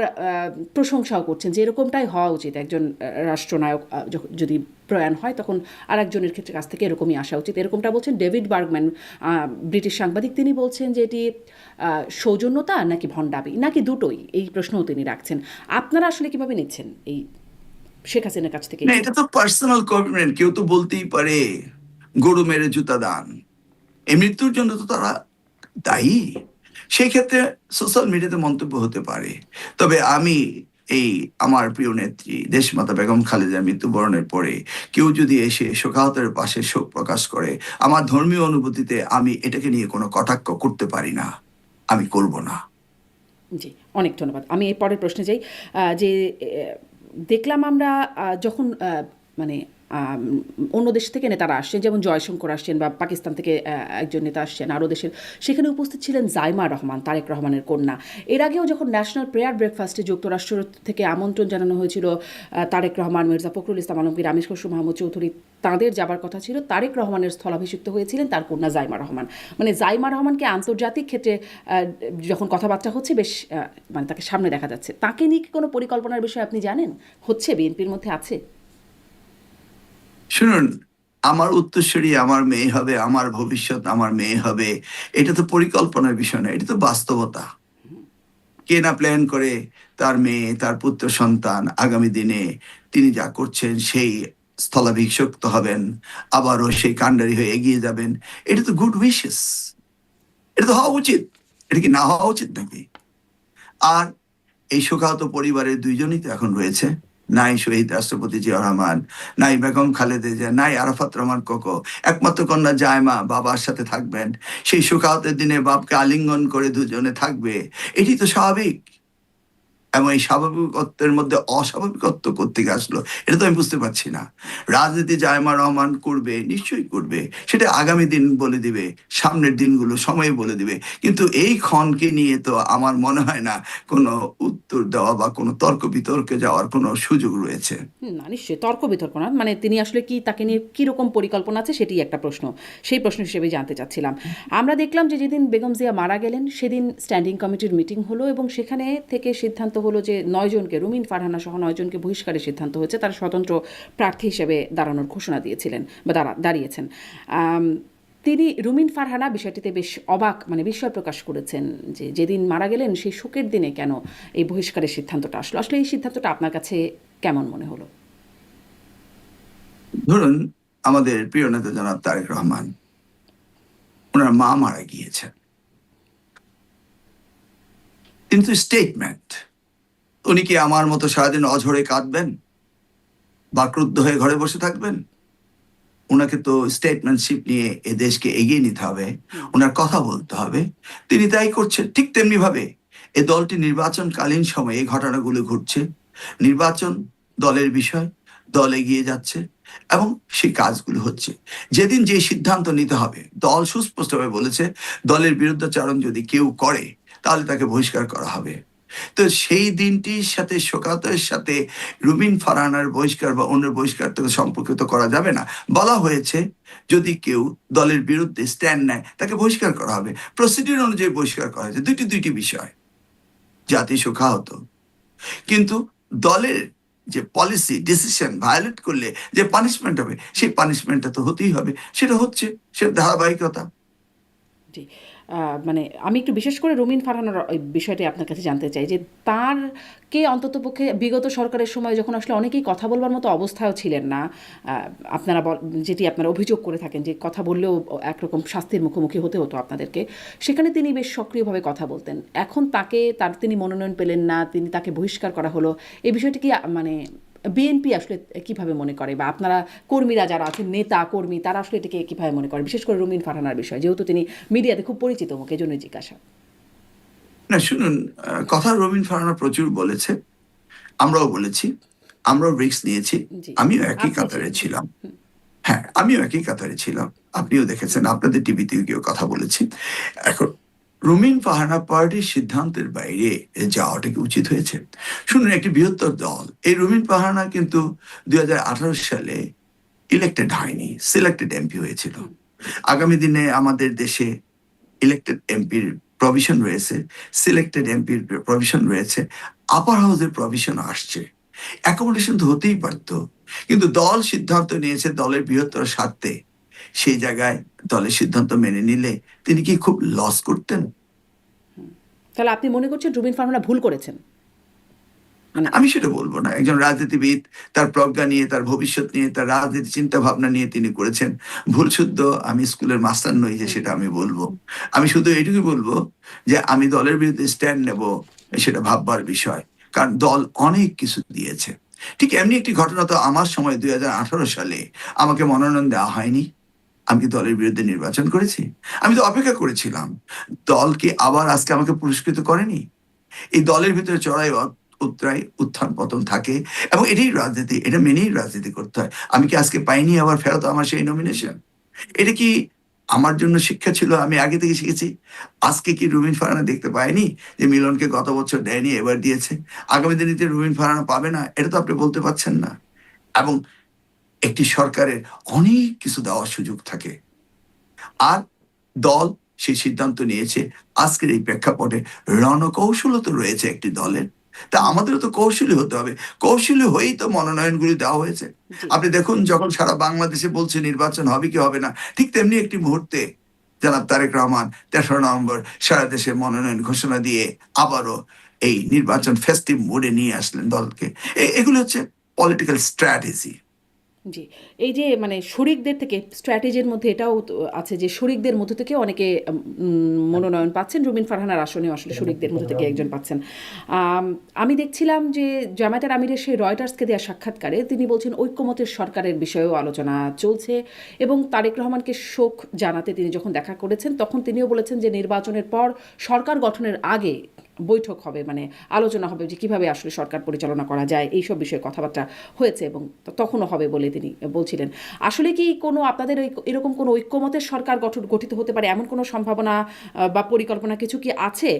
প্রশংসাও করছেন যে এরকমটাই হওয়া উচিত, একজন রাষ্ট্রনায়ক যদি প্রয়াণ হয় তখন আরেকজনের ক্ষেত্রে কাছ থেকে এরকমই আসা উচিত, এরকমটা বলছেন ডেভিড বার্গম্যান, ব্রিটিশ সাংবাদিক। তিনি বলছেন যে এটি সৌজন্যতা নাকি ভণ্ডামি নাকি দুটোই, এই প্রশ্নও তিনি রাখছেন। আপনারা আসলে কিভাবে নিচ্ছেন এই শেখ হাসিনার কাছ থেকে? না, এটা তো পার্সোনাল কমিটমেন্ট, কেউ তো বলতেই পারে গরু মেরে জুতা দান, এই মৃত্যুর জন্য তো তারা দায়ী। সেই ক্ষেত্রে সোশ্যাল মিডিয়াতে মন্তব্য হতে পারে। তবে আমি এই আমার প্রিয় নেত্রী দেশমাতা বেগম খালেদা মৃত্যুবরণের পরে কেউ যদি এসে শোকাহতের পাশে শোক প্রকাশ করে, আমার ধর্মীয় অনুভূতিতে আমি এটাকে নিয়ে কোনো কটাক্ষ করতে পারি না, আমি করব না। জি, অনেক ধন্যবাদ। আমি এই পরের প্রশ্নে যাই। যে দেখলাম আমরা যখন মানে অন্য দেশ থেকে নেতারা আসছেন, যেমন জয়শঙ্কর আসছেন বা পাকিস্তান থেকে একজন নেতা আসছেন আরও দেশের, সেখানে উপস্থিত ছিলেন জাইমা রহমান, তারেক রহমানের কন্যা। এর আগেও যখন ন্যাশনাল প্রেয়ার ব্রেকফাস্টে যুক্তরাষ্ট্র থেকে আমন্ত্রণ জানানো হয়েছিল তারেক রহমান, মির্জা ফখরুল ইসলাম আলমগীর, আমির খসরু মাহমুদ চৌধুরী, তাঁদের যাবার কথা ছিল, তারেক রহমানের স্থলাভিষিক্ত হয়েছিলেন তার কন্যা জাইমা রহমান। মানে জাইমা রহমানকে আন্তর্জাতিক ক্ষেত্রে যখন কথাবার্তা হচ্ছে বেশ মানে তাকে সামনে দেখা যাচ্ছে। তাকে নিয়ে কি কোনো পরিকল্পনার বিষয়ে আপনি জানেন হচ্ছে, বিএনপির মধ্যে আছে? শুনুন, আমার উত্তরসূরি আমার মেয়ে হবে, আমার ভবিষ্যৎ আমার মেয়ে হবে, এটা তো পরিকল্পনার বিষয় না, এটা তো বাস্তবতা। কে না প্ল্যান করে তার মেয়ে, তার পুত্র সন্তান আগামী দিনে তিনি যা করছেন সেই স্থলাভিষিক্ত হবেন, আবারও সেই কাণ্ডারি হয়ে এগিয়ে যাবেন। এটা তো গুড উইশেস, এটা তো হওয়া উচিত। এটা কি না হওয়া উচিত নাকি? আর এই শোকাহত পরিবারের দুইজনই তো এখন রয়েছে, নাই শহীদ রাষ্ট্রপতি জিয়াউর রহমান, নাই বেগম খালেদা জিয়া, নাই আরাফাত রহমান কোকো। একমাত্র কন্যা জায়মা বাবার সাথে থাকবেন, সেই শোকাহতের দিনে বাপকে আলিঙ্গন করে দুজনে থাকবে, এটি তো স্বাভাবিক। এবং এই স্বাভাবিকত্বের মধ্যে অস্বাভাবিকত্ব কোত্থেকে আসলো, এটা তো আমি বুঝতে পারছি না। রাজনীতি জায়মা রহমান করবে, নিশ্চয়ই করবে, সেটা আগামী দিন বলে দিবে, সামনের দিনগুলো সময় বলে দিবে। কিন্তু এই ক্ষণকে নিয়ে তো আমার মনে হয় না কোনো উত্তর দেওয়া বা কোনো তর্ক বিতর্কে যাওয়ার কোনো সুযোগ রয়েছে। না, নিশ্চয়ই তর্ক বিতর্ক না, মানে তিনি আসলে কি, তাকে নিয়ে কীরকম পরিকল্পনা আছে সেটি একটা প্রশ্ন, সেই প্রশ্ন হিসেবে জানতে চাচ্ছিলাম। আমরা দেখলাম যে যেদিন বেগম জিয়া মারা গেলেন সেদিন স্ট্যান্ডিং কমিটির মিটিং হলো এবং সেখানে থেকে সিদ্ধান্ত হলো যে 9 জনকে, রুমিন ফারহানা সহ 9 জনকে বহিষ্কারের সিদ্ধান্ত হয়েছে, তারা স্বতন্ত্র প্রার্থী হিসেবে দাঁড়ানোর ঘোষণা দিয়েছিলেন বা দাঁড়িয়েছেন। তিনি, রুমিন ফারহানা, বিষয়টিতে বেশ অবাক, মানে বিস্ময় প্রকাশ করেছেন যে যেদিন মারা গেলেন সেই শোকের দিনে কেন এই বহিষ্কারের সিদ্ধান্তটা আসলো। আসলে এই সিদ্ধান্তটা আপনার কাছে কেমন মনে হলো? ধরুন, আমাদের প্রিয় নেতা জনাব তারেক রহমান, ওনার মা মারা গিয়েছেন, কিন্তু স্টেটমেন্ট, উনি কি আমার মতো সারাদিন অঝরে কাঁদবেন বা ক্রুদ্ধ হয়ে ঘরে বসে থাকবেন? ওনাকে তো স্টেটমেন্টশিপ নিয়ে এ দেশকে এগিয়ে নিতে হবে, ওনার কথা বলতে হবে। তিনি তাই করছেন। ঠিক তেমনি ভাবে এ দলটি নির্বাচনকালীন সময়ে এই ঘটনাগুলো ঘটছে, নির্বাচন দলের বিষয়, দল এগিয়ে যাচ্ছে এবং সেই কাজগুলো হচ্ছে। যেদিন যে সিদ্ধান্ত নিতে হবে, দল সুস্পষ্টভাবে বলেছে দলের বিরুদ্ধাচরণ যদি কেউ করে তাহলে তাকে বহিষ্কার করা হবে। তো সেই দিনটির সাথে, শোকাতের সাথে রুবিন ফারহানার বহিষ্কার বা অন্য বহিষ্কার থেকে সম্পর্কিত করা যাবে না। বলা হয়েছে যদি কেউ দলের বিরুদ্ধে স্ট্যান্ড নেয় তাকে বহিষ্কার করা হবে। প্রসিডিউর অনুযায়ী বহিষ্কার করা হয়েছে। দুইটি বিষয়, জাতি শোকাহত, কিন্তু দলের যে পলিসি ডিসিশন ভায়োলেট করলে যে পানিশমেন্ট হবে, সেই পানিশমেন্টটা তো হতেই হবে, সেটা হচ্ছে, সেটা ধারাবাহিকতা। জি, মানে আমি একটু বিশেষ করে রুমিন ফারহানার ওই বিষয়টি আপনার কাছে জানতে চাই যে তার কে অন্ততপক্ষে বিগত সরকারের সময় যখন আসলে অনেকেই কথা বলবার মতো অবস্থাও ছিলেন না, আপনারা যেটি আপনারা অভিযোগ করে থাকেন যে কথা বললেও একরকম শাস্তির মুখোমুখি হতে হতো আপনাদেরকে, সেখানে তিনি বেশ সক্রিয়ভাবে কথা বলতেন। এখন তিনি মনোনয়ন পেলেন না, তাকে বহিষ্কার করা হলো, এই বিষয়টি কি মানে বিএনপি আসলে কিভাবে মনে করে, বা আপনারা কর্মীরা যারা আছেন, নেতা কর্মী, তারা আসলে এটাকে কিভাবে মনে করে, বিশেষ করে রুমিন ফারহানার বিষয়, যেহেতু তিনি মিডিয়াতে খুব পরিচিত মুখ, এই জন্যই জিজ্ঞাসা। না শুনুন, কথা রবিন ফারহানা প্রচুর বলেছে, আমরাও বলেছি, আমরাও রিস্ক নিয়েছি। জি, আমিও একই আপনি কাতারে ছিলেন। ছিলাম। হ্যাঁ, আমিও একই কাতারে ছিলাম, আপনিও দেখেছেন, আপনাদের টিভিতেও গিয়েও কথা বলেছি। এখন রুমিন ফারহানা পার্টির সিদ্ধান্তের বাইরে যাওয়াটা কি উচিত হয়েছে? শুনুন, একটি বৃহত্তর দল, এই রুমিন ফারহানা কিন্তু 2018 সালে ইলেক্টেড হয়নি, সিলেক্টেড এমপি হয়েছিল। আগামী দিনে আমাদের দেশে ইলেক্টেড এমপির প্রভিশন রয়েছে, সিলেক্টেড এমপির প্রভিশন রয়েছে, আপার হাউসের প্রভিশন আসছে। অ্যাকোমোডেশন তো হতেই পারতো, কিন্তু দল সিদ্ধান্ত নিয়েছে দলের বৃহত্তর স্বার্থে। সেই জায়গায় দলের সিদ্ধান্ত মেনে নিলে তিনি কি খুব লস করতেন? তাহলে আপনি মনে করছেন রুবিন ফারহানা ভুল করেছেন? মানে আমি সেটা বলবো না। একজন রাজনীতিবিদ তার প্রজ্ঞা নিয়ে, তার ভবিষ্যৎ নিয়ে, তার রাজনীতি চিন্তা ভাবনা নিয়ে তিনি করেছেন। ভুল শুদ্ধ আমি স্কুলের মাস্টার নই যে সেটা আমি বলবো। আমি শুধু এটুকু বলবো যে আমি দলের বিরুদ্ধে স্ট্যান্ড নেব, সেটা ভাববার বিষয়। কারণ দল অনেক কিছু দিয়েছে। ঠিক এমনি একটি ঘটনা তো আমার সময় 2018 সালে আমাকে মনোনয়ন দেওয়া হয়নি। আমি কি দলের বিরুদ্ধে নির্বাচন করেছি? আমি তো অপেক্ষা করেছিলাম। দল কি আবার আজকে আমাকে পুরস্কৃত করেনি? এই দলের ভিতরে চড়াই উতরাই, উত্থান পতন থাকে, এবং এটাই রাজনীতি, এটা মেনেই রাজনীতি করতে হয়। আমি কি আজকে পাইনি আবার ফেরত আমার সেই নমিনেশন? এটা কি আমার জন্য শিক্ষা ছিল? আমি আগে থেকে শিখেছি। আজকে কি রুমিন ফারহানা দেখতে পায়নি যে মিলনকে গত বছর দেয়নি, এবার দিয়েছে? আগামী দিনে রুমিন ফারহানা পাবে না, এটা তো আপনি বলতে পারছেন না। এবং একটি সরকারের অনেক কিছু দেওয়ার সুযোগ থাকে, আর দল সেই সিদ্ধান্ত নিয়েছে। আজকের এই প্রেক্ষাপটে রণকৌশলও তো রয়েছে একটি দলের, তা আমাদেরও তো কৌশলী হতে হবে। কৌশলী হয়েই তো মনোনয়নগুলি দেওয়া হয়েছে। জি, আপনি দেখুন, যখন সারা বাংলাদেশে বলছে নির্বাচন হবে কি হবে না, ঠিক তেমনি একটি মুহূর্তে জনাব তারেক রহমান 3রা নভেম্বর সারা দেশে মনোনয়ন ঘোষণা দিয়ে আবারও এই নির্বাচন ফেস্টিভ মোডে নিয়ে আসলেন দলকে। এগুলো হচ্ছে পলিটিক্যাল স্ট্র্যাটেজি। জি। এই যে মানে শরিকদের থেকে স্ট্র্যাটেজির মধ্যে এটাও তো আছে যে শরিকদের মধ্য থেকে অনেকে মনোনয়ন পাচ্ছেন। রুমিন ফারহানার আসনেও আসলে শরিকদের মধ্য থেকে একজন পাচ্ছেন। আম আমি দেখছিলাম যে জামায়াতের আমিরের সেই রয়টার্সকে দেওয়া সাক্ষাৎকারে তিনি বলছেন ঐক্যমতের সরকারের বিষয়েও আলোচনা চলছে, এবং তারেক রহমানকে শোক জানাতে তিনি যখন দেখা করেছেন তখন তিনিও বলেছেন যে নির্বাচনের পর সরকার গঠনের আগে বৈঠক হবে, মানে আলোচনা হবে যে কিভাবে আসলে সরকার পরিচালনা করা যায়, এইসব বিষয়ে কথাবার্তা হয়েছে, এবং তখনও হবে বলে তিনি বলছিলেন। আসলে কি কোনো আপনাদের এরকম কোনো ঐক্যমতের সরকার গঠিত হতে পারে এমন কোনো সম্ভাবনা বা পরিকল্পনা কিছু কি আছে?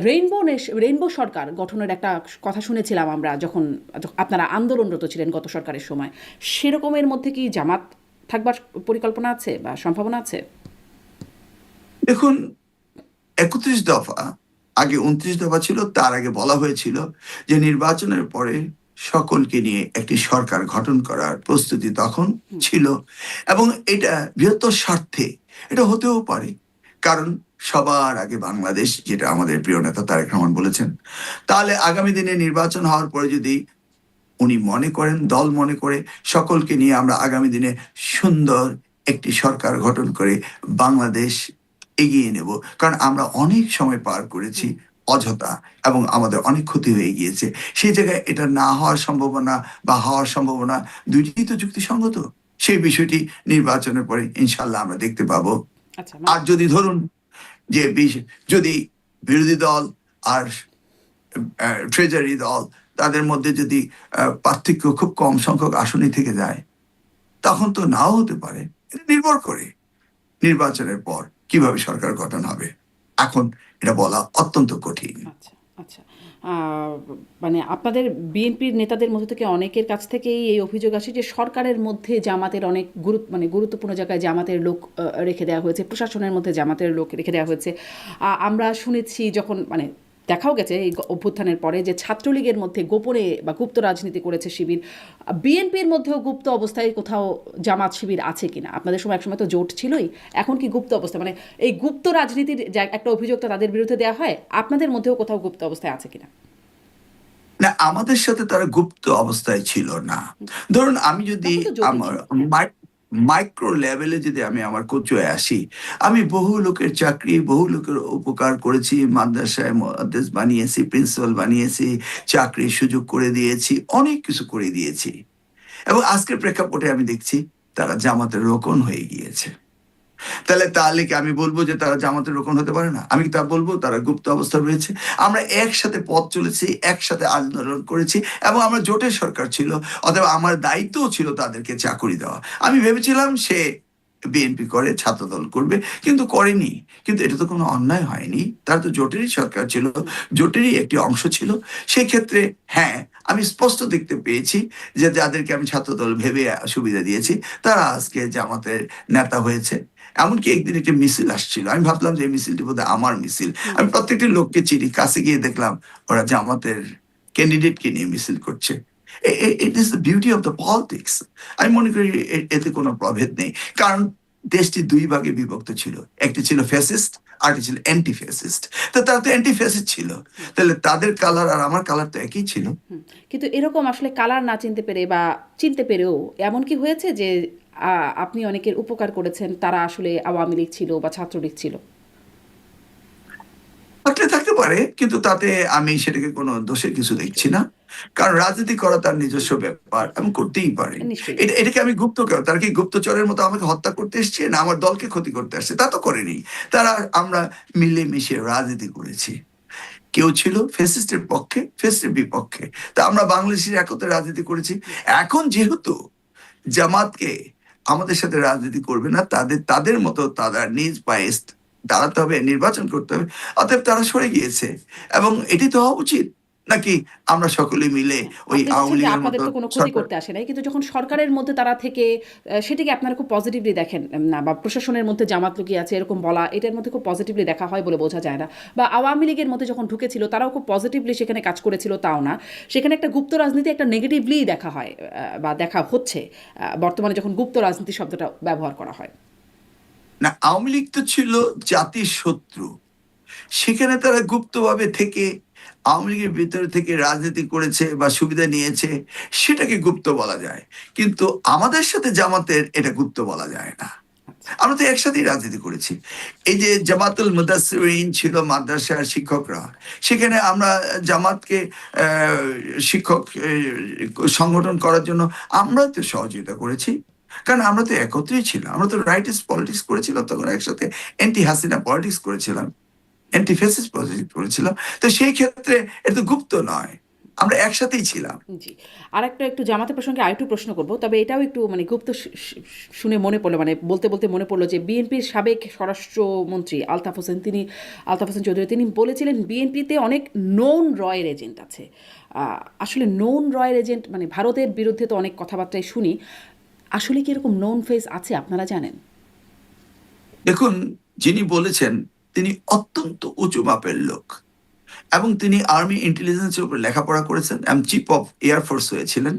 রেইনবো সরকার গঠনের একটা কথা শুনেছিলাম আমরা, যখন আপনারা আন্দোলনরত ছিলেন গত সরকারের সময়, সেরকমের মধ্যে কি জামাত থাকবার পরিকল্পনা আছে বা সম্ভাবনা আছে? দেখুন, 31 দফা, আগে 29 দফা ছিল, তার আগে বলা হয়েছিল যে নির্বাচনের পরে সকলকে নিয়ে একটি সরকার গঠন করার প্রস্তুতি তখন ছিল, এবং এটা বৃহত্তর স্বার্থে এটা হতেও পারে। কারণ সবার আগে বাংলাদেশ, যেটা আমাদের প্রিয় নেতা তারেক রহমান বলেছেন। তাহলে আগামী দিনে নির্বাচন হওয়ার পরে যদি উনি মনে করেন, দল মনে করে, সকলকে নিয়ে আমরা আগামী দিনে সুন্দর একটি সরকার গঠন করে বাংলাদেশ এগিয়ে নেব। কারণ আমরা অনেক সময় পার করেছি অযথা, এবং আমাদের অনেক ক্ষতি হয়ে গিয়েছে। সেই জায়গায় এটা না হওয়ার সম্ভাবনা বা হওয়ার সম্ভাবনা দুইটি তো যুক্তিসঙ্গত। সেই বিষয়টি নির্বাচনের পরে ইনশাল্লাহ আমরা দেখতে পাবো। আচ্ছা, আর যদি ধরুন যে যদি বিরোধী দল আর ট্রেজারি দল, তাদের মধ্যে যদি পার্থক্য খুব কম সংখ্যক আসনই থেকে যায়, তখন তো নাও হতে পারে। এটা নির্ভর করে নির্বাচনের পর কিভাবে সরকার গঠন হবে। এখন এটা বলা অত্যন্ত কঠিন। আচ্ছা, আচ্ছা। মানে আপনাদের বিএনপির নেতাদের মধ্য থেকে অনেকের কাছ থেকেই এই অভিযোগ আসে যে সরকারের মধ্যে জামাতের অনেক মানে গুরুত্বপূর্ণ জায়গায় জামাতের লোক রেখে দেওয়া হয়েছে, প্রশাসনের মধ্যে জামাতের লোক রেখে দেওয়া হয়েছে। আমরা শুনেছি যখন মানে দেখাও গেছে এই অভ্যুত্থানের পরে যে ছাত্রলীগের মধ্যে গোপনে বা গুপ্ত রাজনীতি করেছে শিবির, বিএনপির মধ্যেও গুপ্ত অবস্থায় কোথাও জামাত শিবির আছে কিনা? আপনাদের সময় একসময় তো জোট ছিলই, এখন কি গুপ্ত অবস্থা, মানে এই গুপ্ত রাজনীতির যে একটা অভিযোগ তো তাদের বিরুদ্ধে দেওয়া হয়, আপনাদের মধ্যেও কোথাও গুপ্ত অবস্থায় আছে কিনা? না, আমাদের সাথে তারা গুপ্ত অবস্থায় ছিল না। ধরুন আমি যদি তখন তো জোটই আমার ছিল, হ্যাঁ। মাইক্রো লেভেলে যদি আমি আমার কোচয়ে আসি, আমি বহু লোকের চাকরি, বহু লোকের উপকার করেছি, মাদ্রাসায় মুহাদ্দিস বানিয়েছি, প্রিন্সিপাল বানিয়েছি, চাকরির সুযোগ করে দিয়েছি, অনেক কিছু করে দিয়েছি। এবং আজকের প্রেক্ষাপটে আমি দেখছি তারা জামাতের রোকন হয়ে গিয়েছে। তাহলে কি আমি বলবো যে তারা জামাতের রোকন হতে পারে না? আমি কি তা বলবো তারা গুপ্ত অবস্থা রয়েছে? আমরা একসাথে পথ চলেছি, একসাথে আন্দোলন করেছি, এবং আমরা জোটের সরকার ছিল, অথবা আমার দায়িত্বও ছিল তাদেরকে চাকরি দেওয়া। আমি ভেবেছিলাম সে বিএনপি করে, ছাত্রদল করবে, কিন্তু করেনি। কিন্তু এটা তো কোনো অন্যায় হয়নি, তারা তো জোটেরই সরকার ছিল, জোটেরই একটি অংশ ছিল। সেই ক্ষেত্রে হ্যাঁ, আমি স্পষ্ট দেখতে পেয়েছি যে যাদেরকে আমি ছাত্রদল ভেবে সুবিধা দিয়েছি তারা আজকে জামাতের নেতা হয়েছে। এমনকি একদিন একটি মিছিল আসছিল, আমি ভাবলাম যে এই মিছিলটি বোধহয় আমার মিছিল। আমি প্রত্যেকটি লোককে চিনি, কাছে গিয়ে দেখলাম ওরা জামাতের ক্যান্ডিডেটকে নিয়ে মিছিল করছে। It is the beauty of the politics. আমি মনে করি এতে কোনো প্রভেদ নেই, কারণ দেশটি দুই ভাগে বিভক্ত ছিল, একটি ছিল ফ্যাসিস্ট, আরেকটি ছিল অ্যান্টি ফ্যাসিস্ট। তো তারা তো অ্যান্টি ফ্যাসিস্ট ছিল, তাহলে তাদের কালার আর আমার কালার তো একই ছিল। কিন্তু এরকম আসলে কালার না চিনতে পেরে বা চিনতে পেরেও এমন কি হয়েছে যে আপনি অনেকের উপকার করেছেন, তারা আসলে আওয়ামী লীগ ছিল বা ছাত্রলীগ ছিল? থাকলে থাকতে পারে, কিন্তু তাতে আমি সেটাকে কোনো দোষের কিছু দেখছি না, কারণ রাজনীতি করা তার নিজস্ব ব্যাপার, আমি করতেই পারি। নিশ্চয়ই। এটাকে আমি গুপ্ত কেন, তারা কি গুপ্তচরের মতো আমাকে হত্যা করতে এসছে, না আমার দলকে ক্ষতি করতে আসছে? তা তো করেনি তারা। আমরা মিলেমিশে রাজনীতি করেছি। কেউ ছিল ফ্যাসিস্টের পক্ষে, ফ্যাসিস্টের বিপক্ষে, তা আমরা বাংলাদেশের একত্রে রাজনীতি করেছি। এখন যেহেতু জামাতকে আমাদের সাথে রাজনীতি করবে না, তাদের তাদের মতো তারা নিজ পায়ে দাঁড়াতে হবে, নির্বাচন করতে হবে, অতএব তারা সরে গিয়েছে। এবং এটি তো হওয়া উচিত, নাকি আমরা সকলে মিলে ওই আপনি আওয়ামী বলছেন যে লীগের আপনাদের মতো তো কোনো ক্ষতি সরকার? করতে আসে নাই, কিন্তু যখন সরকারের মধ্যে তারা থেকে সেটাকে আপনারা খুব পজিটিভলি দেখেন না, বা প্রশাসনের মধ্যে জামাত লুকিয়ে আছে এরকম বলা, এটার মধ্যে খুব পজিটিভলি দেখা হয় বলে বোঝা যায় না। বা আওয়ামী লীগের মধ্যে যখন ঢুকেছিল তারাও খুব পজিটিভলি সেখানে কাজ করেছিল, তাও না, সেখানে একটা গুপ্ত রাজনীতি একটা নেগেটিভলি দেখা হয়, বা দেখা হচ্ছে বর্তমানে যখন গুপ্ত রাজনীতি শব্দটা ব্যবহার করা হয়। না, আওয়ামী লীগ তো ছিল জাতির শত্রু, সেখানে তারা গুপ্তভাবে থেকে আওয়ামী লীগের ভিতরে থেকে রাজনীতি করেছে বা সুবিধা নিয়েছে, সেটাকে গুপ্ত বলা যায়। কিন্তু আমাদের সাথে জামাতের এটা গুপ্ত বলা যায় না। আচ্ছা। আমরা তো একসাথেই রাজনীতি করেছি। এই যে জামাতুল মুদাসসিরিন ছিল মাদ্রাসার শিক্ষকরা, সেখানে আমরা জামাতকে শিক্ষক সংগঠন করার জন্য আমরা তো সহযোগিতা করেছি, কারণ আমরা তো একত্রেই ছিলাম। আমরা তো রাইটিস্ট পলিটিক্স করেছিলাম, তখন একসাথে অ্যান্টি হাসিনা পলিটিক্স করেছিলাম, অ্যান্টি ফ্যাসিস্ট পলিটিক্স করেছিলাম। তো সেই ক্ষেত্রে এটা তো গুপ্ত নয়, আমরা একসাথেই ছিলাম। জি। আরেকটা একটু জামাতের প্রসঙ্গে আরেকটু প্রশ্ন করব। তবে এটাও একটু মানে গুপ্ত শুনে মনে পড়লো, মানে বলতে, বলতে মনে পড়লো যে বিএনপির সাবেক স্বরাষ্ট্রমন্ত্রী আলতাফ হোসেন চৌধুরী তিনি বলেছিলেন বিএনপিতে অনেক নোন রয়ের এজেন্ট আছে। আসলে নোন রয়ের এজেন্ট মানে ভারতের বিরুদ্ধে তো অনেক কথাবার্তাই শুনি। আসলে কি এরকম নোন ফেস আছে, আপনারা জানেন? দেখুন, যিনি বলেছেন তিনি অত্যন্ত উঁচু মাপের লোক, এবং তিনি আর্মি ইন্টেলিজেন্সের উপর লেখাপড়া করেছেন এবং চিফ অফ এয়ারফোর্স হয়েছিলেন।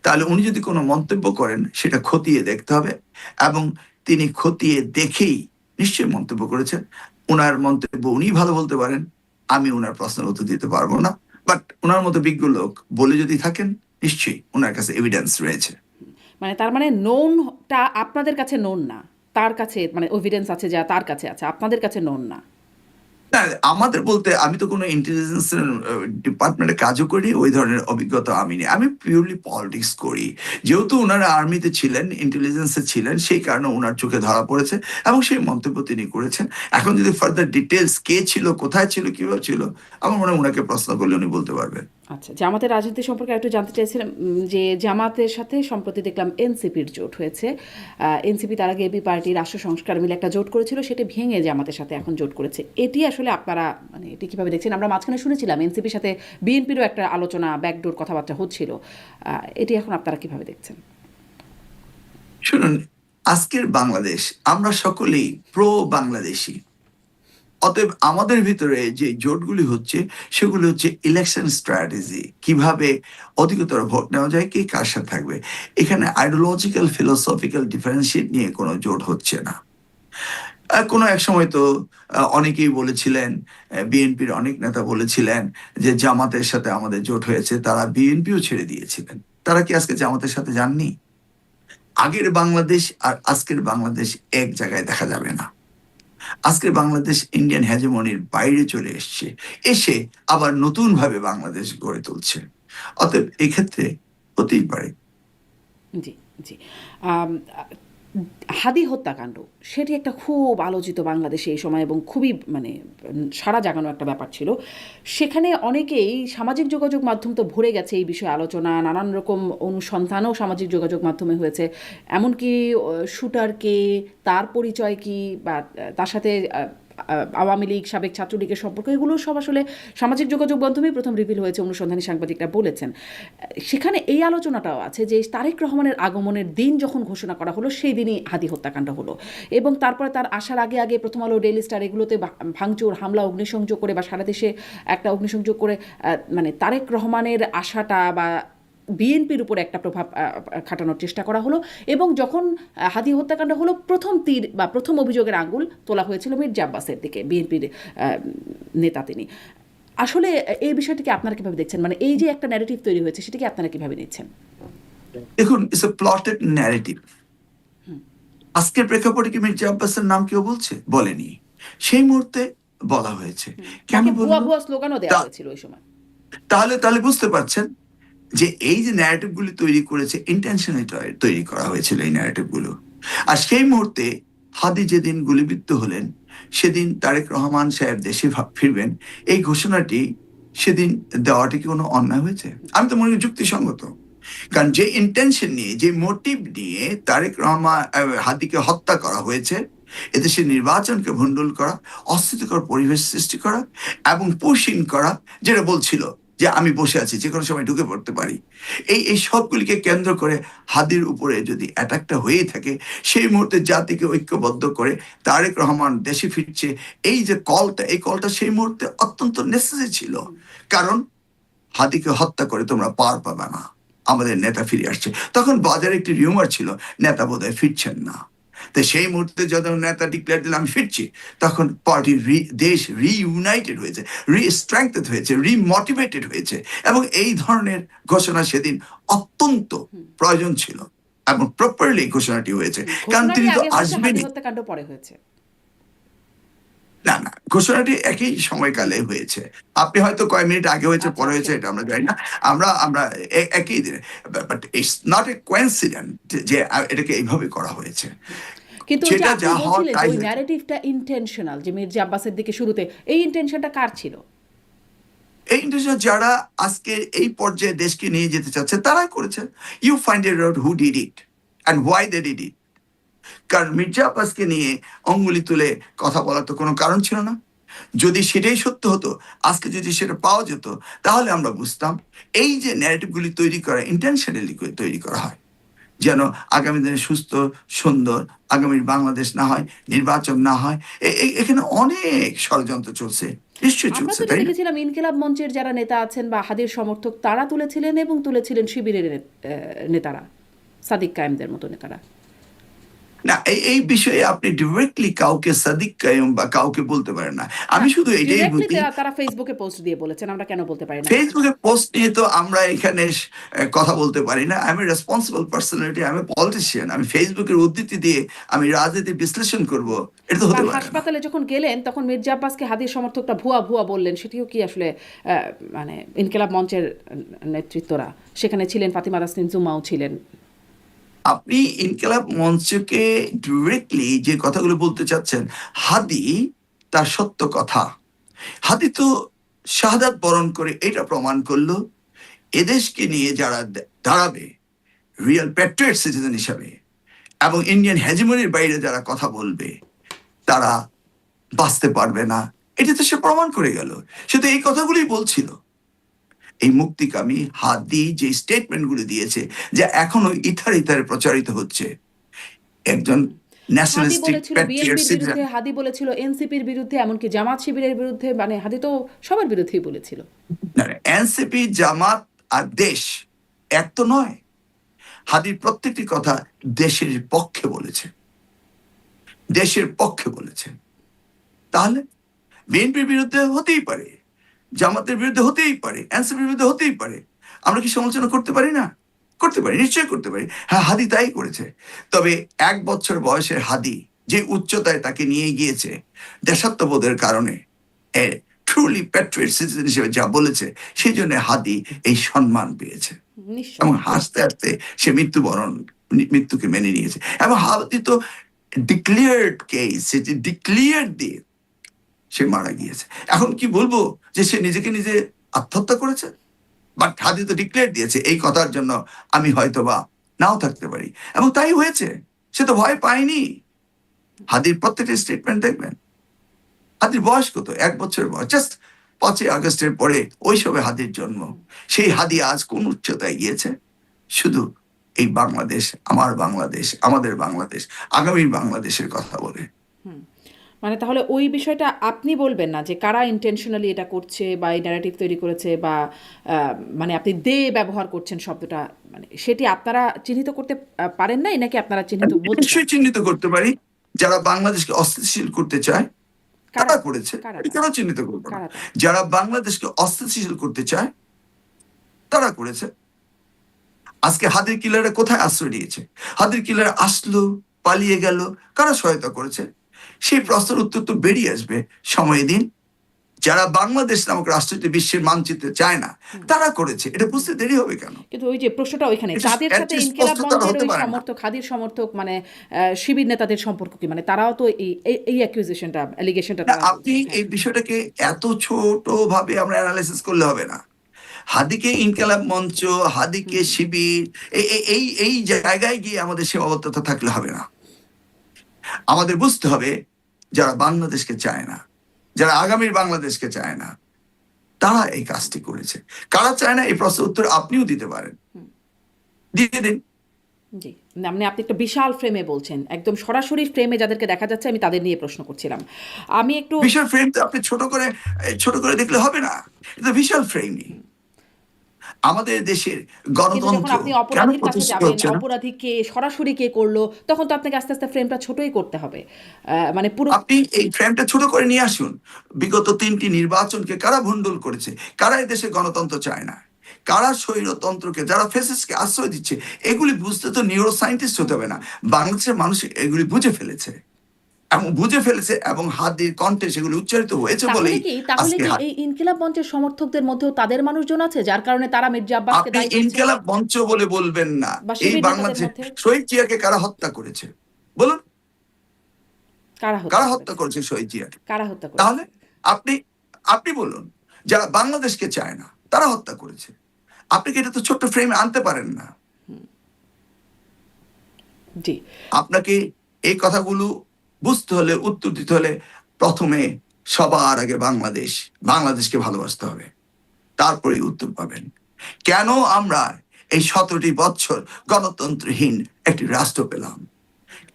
তাহলে উনি যদি কোনো মন্তব্য করেন সেটা খতিয়ে দেখতে হবে, এবং তিনি খতিয়ে দেখেই নিশ্চয়ই মন্তব্য করেছেন। ওনার মন্তব্য উনি ভালো বলতে পারেন, আমি ওনার প্রশ্নের উত্তর দিতে পারবো না। বাট ওনার মতো বিজ্ঞ লোক বলে যদি থাকেন, নিশ্চয়ই ওনার কাছে এভিডেন্স রয়েছে। মানে তার মানে নোনটা আপনাদের কাছে নোন না, তার কাছে মানে এভিডেন্স আছে যা তার কাছে আছে, আপনাদের কাছে নোন না। না, আমাদের বলতে আমি তো কোনো ইন্টেলিজেন্স ডিপার্টমেন্টে কাজও করি, ওই ধরনের অভিজ্ঞতা আমি নেই। আমি পিওরলি পলিটিক্স করি। যেহেতু ওনারা আর্মিতে ছিলেন, ইন্টেলিজেন্সে ছিলেন, সেই কারণে ওনার চোখে ধরা পড়েছে এবং সেই মন্তব্য তিনি করেছেন। এখন যদি ফার্দার ডিটেলস কে ছিল, কোথায় ছিল, কিভাবে ছিল, আমার মনে হয় ওনাকে প্রশ্ন করলে উনি বলতে পারবেন। আচ্ছা, জামাতের রাজনীতি সম্পর্কে একটু জানতে চাইছিলাম, যে জামাতের সাথে সম্প্রতি দেখলাম এনসিপির জোট হয়েছে। এনসিপি তার আগে এবি পার্টি রাষ্ট্র সংস্কার মিলে একটা জোট করেছিল, সেটা ভেঙে জামাতের সাথে এখন জোট করেছে। এটি আসলে আপনারা মানে এটি কীভাবে দেখছেন? আমরা মাঝখানে শুনেছিলাম এনসিপির সাথে বিএনপিরও একটা আলোচনা, ব্যাকডোর কথাবার্তা হচ্ছিল। এটি এখন আপনারা কীভাবে দেখছেন? শুনুন, আজকের বাংলাদেশ, আমরা সকলেই প্রো বাংলাদেশী। অতএব আমাদের ভিতরে যে জোটগুলি হচ্ছে সেগুলি হচ্ছে ইলেকশন স্ট্র্যাটেজি, কিভাবে অধিকতর ভোট নেওয়া যায়, কে কার সাথে থাকবে। এখানে আইডিওলজিক্যাল ফিলোসফিক্যাল ডিফারেন্সিয়েট নিয়ে কোনো জোট হচ্ছে না। কোনো এক সময় তো অনেকেই বলেছিলেন, বিএনপির অনেক নেতা বলেছিলেন যে জামাতের সাথে আমাদের জোট হয়েছে, তারা বিএনপিও ছেড়ে দিয়েছিলেন। তারা কি আজকে জামাতের সাথে যাননি? আগের বাংলাদেশ আর আজকের বাংলাদেশ এক জায়গায় দেখা যাবে না। আজকের বাংলাদেশ ইন্ডিয়ান হেজেমনির বাইরে চলে এসছে, এসে আবার নতুন ভাবে বাংলাদেশ গড়ে তুলছে। অতএব এক্ষেত্রে হতেই পারে। জি, জি। আম, হাদি হত্যাকাণ্ড সেটি একটা খুব আলোচিত বাংলাদেশে এই সময় এবং খুবই মানে সাড়া জাগানো একটা ব্যাপার ছিল। সেখানে অনেকেই সামাজিক যোগাযোগ মাধ্যম তো ভরে গেছে এই বিষয়ে আলোচনা, নানান রকম অনুসন্ধানও সামাজিক যোগাযোগ মাধ্যমে হয়েছে। এমনকি শুটারকে, তার পরিচয় কি, বা তার সাথে আওয়ামী লীগ, সাবেক ছাত্রলীগের সম্পর্ক, এগুলো সব আসলে সামাজিক যোগাযোগ মাধ্যমেই প্রথম রিভিল হয়েছে, অনুসন্ধানী সাংবাদিকরা বলেছেন। সেখানে এই আলোচনাটাও আছে যে তারেক রহমানের আগমনের দিন যখন ঘোষণা করা হলো সেই দিনই হাদি হত্যাকাণ্ড হলো, এবং তারপরে তার আসার আগে আগে প্রথম আলো, ডেইলি স্টার এগুলোতে ভাঙচুর, হামলা, অগ্নিসংযোগ করে বা সারা দেশে একটা অগ্নিসংযোগ করে মানে তারেক রহমানের আশাটা বা বিএনপির উপর একটা প্রভাব খাটানোর চেষ্টা করা হলো। এবং যখন হাদি হত্যাকাণ্ড হলো, প্রথম তীর বা প্রথম অভিযোগের আঙুল তোলা হয়েছিল মির্জা আব্বাসের দিকে, বিএনপির নেতা তিনি। আসলে এই বিষয়টিকে আপনারা কিভাবে দেখছেন? মানে এই যে একটা ন্যারেটিভ তৈরি হয়েছে সেটাকে আপনারা কিভাবে নিচ্ছেন? দেখুন, ইটস এ প্লটেড ন্যারেটিভ। আজকের প্রেক্ষাপটে কি মির্জা আব্বাসের নাম কেউ বলছে? বলেনি। সেই মুহূর্তে বলা হয়েছে। কেন তাকে ভুয়া বললো? ভুয়া স্লোগানও দেওয়া হয়েছিল ওই সময়। তাহলে তাহলে বুঝতে পারছেন যে এই যে ন্যারেটিভ গুলি তৈরি করেছে, ইন্টেনশনালি তৈরি করা হয়েছিল এই ন্যারেটিভ গুলো। আর সেই মুহূর্তে হাদি যেদিন গুলিবিদ্ধ হলেন, সেদিন তারেক রহমান সাহেব দেশে ফিরবেন, এই ঘোষণাটি সেদিন দেওয়াটি কি কোনো অন্যায় হয়েছে? আমি তো মনে করি যুক্তিসঙ্গত। কারণ যে ইন্টেনশন নিয়ে, যে মোটিভ নিয়ে তারেক রহমান হাদিকে হত্যা করা হয়েছে, এদেশে নির্বাচনকে ভণ্ডুল করা, অস্থিতিকর পরিবেশ সৃষ্টি করা এবং পুশিং করা, যেটা বলছিল যে আমি বসে আছি, যে কোনো সময় ঢুকে পড়তে পারি, এই সবগুলিকে কেন্দ্র করে হাদির উপরে যদি অ্যাটাকটা হয়েই থাকে, সেই মুহূর্তে জাতিকে ঐক্যবদ্ধ করে তারেক রহমান দেশে ফিরছে, এই যে কলটা, এই কলটা সেই মুহূর্তে অত্যন্ত নেসেসারি ছিল। কারণ হাদিকে হত্যা করে তোমরা পার পাবে না, আমাদের নেতা ফিরে আসছে। তখন বাজারে একটি রিউমার ছিল নেতা বোধহয় ফিরছেন না। তো সেই মুহূর্তে যখন নেতা ডিক্লেয়ার দিল আমি ফিরছি, তখন পার্টি দেশ রিইউনাইটেড হয়েছে, রিস্ট্রেংথেড হয়েছে, রিমোটিভেটেড হয়েছে। এবং এই ধরনের ঘোষণা সেদিন অত্যন্ত প্রয়োজন ছিল এবং প্রপারলি ঘোষণাটি হয়েছে। কারণ ঘোষণাটি তিনি তো আগে হয়েছে, হাদি আসবেনই। হত্যাকাণ্ড পরে হয়েছে। না না, ঘোষণাটি একই সময়কালে হয়েছে। আপনি হয়তো কয়েক মিনিট আগে হয়েছে, আচ্ছা, পরে হয়েছে, আচ্ছা। এটা আমরা জানি না। আমরা আমরা একই দিনে, but it's not a coincident যে এটাকে এইভাবে করা হয়েছে। কিন্তু ওই যে যেটা আপনি যা হওয়ার বলছিলেন যে তাই ওই হয়েছে। ন্যারেটিভটা ইন্টেনশনাল, যে মির্জা আব্বাসের দিকে শুরুতে, এই ইন্টেনশনটা কার ছিল? এই ইন্টারন্যাশনাল যারা আজকে এই পর্যায়ে দেশকে নিয়ে যেতে চাচ্ছে তারাই করেছে। You find it out who did it and why they did it. কারণ মির্জা আব্বাসকে নিয়ে অঙ্গুলি তুলে কথা বলার তো কোনো কারণ ছিল না। যদি সেটাই সত্য হতো, আজকে যদি সেটা পাওয়া যেত, তাহলে আমরা বুঝতাম এই যে ন্যারেটিভগুলি তৈরি করা ইন্টেনশনালি তৈরি করা হয়, যেন আগামী দিনে সুস্থ সুন্দর আগামীর বাংলাদেশ না হয়, নির্বাচন না হয়। এখানে অনেক ষড়যন্ত্র চলছে, নিশ্চয়ই আমরা চলছে, তো এটা তাই না? দেখেছিলাম, ইনকিলাব মঞ্চের যারা নেতা আছেন বা হাদির সমর্থক তারা তুলেছিলেন, এবং তুলেছিলেন শিবিরের নেতারা, সাদিক কায়েমদের মতো নেতারা। না, এই বিষয়ে আপনি ডিরেক্টলি কাউকে সাদিক কায়েম বা কাউকে বলতে পারেন না। আমি শুধু এটাই ডিরেক্টলি বুঝি, তারা ফেসবুকে পোস্ট দিয়ে বলেছেন, আমরা কেন বলতে পারি না? ফেসবুকে পোস্ট নিয়ে তো আমরা এখানে কথা বলতে পারি না। আমি রেসপন্সিবল পার্সোনালিটি, আমি পলিটিশিয়ান, আমি ফেসবুকের উদ্ধৃতি দিয়ে আমি রাজনীতি বিশ্লেষণ করব, এটা তো বা হতে পারে না। হাসপাতালে যখন গেলেন তখন মির্জা আব্বাসকে হাদির সমর্থকটা ভুয়া ভুয়া বললেন, সেটিও কি আসলে মানে ইনকিলাব মঞ্চের নেতৃত্বরা সেখানে ছিলেন, ফাতিমা তাসনিম জুমাও ছিলেন। আপনি ইনকিলাব মঞ্চকে ডিরেক্টলি যে কথাগুলো বলতে চাচ্ছেন, হাদি তার সত্য কথা। হাদি তো শাহাদাত বরণ করে এটা প্রমাণ করলো এদেশকে নিয়ে যারা দাঁড়াবে রিয়েল প্যাট্রিয়ট সিটিজেন হিসাবে এবং ইন্ডিয়ান হেজিমনির বাইরে যারা কথা বলবে তারা বাঁচতে পারবে না, এটা তো সে প্রমাণ করে গেল। সে তো এই কথাগুলোই বলছিল। এই মুক্তিকামী হাদি যে স্টেটমেন্টগুলো দিয়েছে, যা এখনো ইথারে প্রচারিত হচ্ছে, একজন ন্যাশনালিস্টিক বলেছিল প্যাট্রিয়ট বিএনপির সিটিজেন। বিরুদ্ধে, হাদি বলেছিল এনসিপির বিরুদ্ধে, এমনকি জামাত শিবিরের বিরুদ্ধে, মানে হাদি তো সবার বিরুদ্ধেই বলেছিল। এনসিপি, জামাত আর দেশ এক তো নয়। হাদির প্রত্যেকটি কথা দেশের পক্ষে বলেছে, দেশের পক্ষে বলেছে। তাহলে বিএনপির বিরুদ্ধে হতেই পারে, জামাতের বিরুদ্ধে হতেই পারে, এনসিপির বিরুদ্ধে হতেই পারে। আমরা কি সমালোচনা করতে পারি না? করতে পারি, নিশ্চয়ই করতে পারি। হ্যাঁ, হাদি তাই করেছে। তবে 1 বছর বয়সের হাদি যে উচ্চতায় তাকে নিয়ে গিয়েছে দেশাত্মবোধের কারণে, ট্রুলি প্যাট্রিয়ট সিটিজেন হিসেবে যা বলেছে, সেই জন্য হাদি এই সম্মান পেয়েছে নিশ্চয়। এবং হাসতে হাসতে সে মৃত্যুকে মেনে নিয়েছে। এবং হাদি তো ডিক্লেয়ার্ড কেস, সেটি ডিক্লেয়ার দিয়ে সে মারা গিয়েছে। এখন কি বলবো যে সে নিজেকে নিজে আত্মহত্যা করেছে? বাট হাদি তো ডিক্লেয়ার দিয়েছে, এই কথার জন্য আমি হয়তোবা নাও থাকতে পারি, এবং তাই হয়েছে। সে তো ভয় পায়নি। হাদির প্রত্যেকটা স্টেটমেন্ট দেখবেন। হাদির বয়স কত? 1 বছরের বয়স। জাস্ট 5ই আগস্টের পরে ওইসবে হাদির জন্ম। সেই হাদি আজ কোন উচ্চতায় গিয়েছে? শুধু এই বাংলাদেশ, আমার বাংলাদেশ, আমাদের বাংলাদেশ, আগামীর বাংলাদেশের কথা বলে। মানে তাহলে ওই বিষয়টা আপনি বলবেন না যে কারা ইন্টেনশনালি এটা করছে বা এই ন্যারেটিভ তৈরি করেছে, বা মানে আপনি দে ব্যবহার করছেন শব্দটা, মানে সেটি আপনারা চিহ্নিত করতে পারেন নাই, নাকি আপনারা চিহ্নিত বলছেন? নিশ্চয়ই চিহ্নিত করতে পারি। যারা বাংলাদেশকে অস্থিতিশীল করতে চায় তারা করেছে। কারা? কেন চিহ্নিত করবো না? কারা? যারা বাংলাদেশকে অস্থিতিশীল করতে চায় তারা করেছে। আজকে হাদির কিলারে কোথায় আশ্রয় নিয়েছে? হাদির কিলারে আসলো, পালিয়ে গেল, কারা সহায়তা করেছে? সেই প্রশ্নের উত্তর তো বেরিয়ে আসবে সময় দিন। যারা বাংলাদেশ নামক রাষ্ট্রটি বিশ্বের মানচিত্রে চায় না তারা করেছে। এটা বুঝতে দেরি হবে কেন? কিন্তু ওই যে প্রশ্নটা ওইখানে, তাদের সাথে এর ইনকিলাব স্পষ্টতা মঞ্চের হতে ওই পারে না। সমর্থক, হাদির সমর্থক, মানে শিবির নেতাদের সম্পর্ক কি? মানে তারাও তো এই অ্যাকিউজেশনটা, অ্যালিগেশনটা না, তারা আপনি বলছে। এই বিষয়টাকে এত ছোট ভাবে আমরা অ্যানালাইসিস করলে হবে না। হাদিকে ইনকিলাব মঞ্চ, হাদিকে শিবির, এই এই জায়গায় গিয়ে আমাদের সীমাবদ্ধতা থাকলে হবে না। আমাদের বুঝতে হবে যারা বাংলাদেশকে চায় না, যারা আগামীর বাংলাদেশকে চায় না, তারা এই কাজটি করেছে। কারা চায় না এই প্রশ্নের উত্তর আপনিও দিতে পারেন, দিয়ে দিন। জি, মানে আপনি একটা বিশাল ফ্রেমে বলছেন, একদম সরাসরি ফ্রেমে যাদেরকে দেখা যাচ্ছে আমি তাদের নিয়ে প্রশ্ন করছিলাম। আমি একটু বিশাল ফ্রেম তো আপনি ছোট করে দেখলে হবে না। এটা বিশাল ফ্রেমই। আমাদের দেশের কিন্তু যখন গণতন্ত্র আপনি কেন অপরাধীর কাছে প্রতিষ্ঠিত যাবেন, হচ্ছে না? অপরাধী কে, সরাসরি কে করলো, তখন তো আপনাকে আস্তে আস্তে ফ্রেমটা ছোটই করতে হবে। মানে পুরো আপনি এই ফ্রেমটা ছোট করে নিয়ে আসুন। বিগত 3টি নির্বাচনকে কারা ভণ্ডুল করেছে? কারা এদেশে গণতন্ত্র চায় না? কারা স্বৈরতন্ত্রকে, যারা ফেসিস্টকে আশ্রয় দিচ্ছে? এগুলি বুঝতে তো নিউরো সায়েন্টিস্ট হতে হবে না। বাংলাদেশের মানুষ এগুলি বুঝে ফেলেছে, এবং হাদির কণ্ঠে সেগুলি উচ্চারিত হয়েছে বলেই তাহলে আজকে কি এই ইনকিলাব মঞ্চের সমর্থকদের মধ্যেও তাদের মানুষজন আছে যার কারণে তারা মির্জা আব্বাসকে আপনি দায়ী করছে? ইনকিলাব মঞ্চ বলে বলবেন না। বা এই শিবির নেতাদের বাংলাদেশে মধ্যে শহীদ জিয়াকে কারা হত্যা করেছে বলুন? কারা কারা হত্যা হত্যা করেছে শহীদ জিয়াকে? কারা হত্যা তাহলে করেছে? আপনি আপনি বলুন, যারা বাংলাদেশকে চায় না তারা হত্যা করেছে। আপনি কি এটা তো ছোট্ট ফ্রেমে আনতে পারেন না? জি, আপনাকে এই কথাগুলো বুঝতে হলে, উত্তর দিতে হলে, প্রথমে সবার আগে বাংলাদেশকে ভালোবাসতে হবে, তারপরে উত্তর পাবেন। কেন আমরা এই 17টি বছর গণতন্ত্রহীন একটি রাষ্ট্র পেলাম?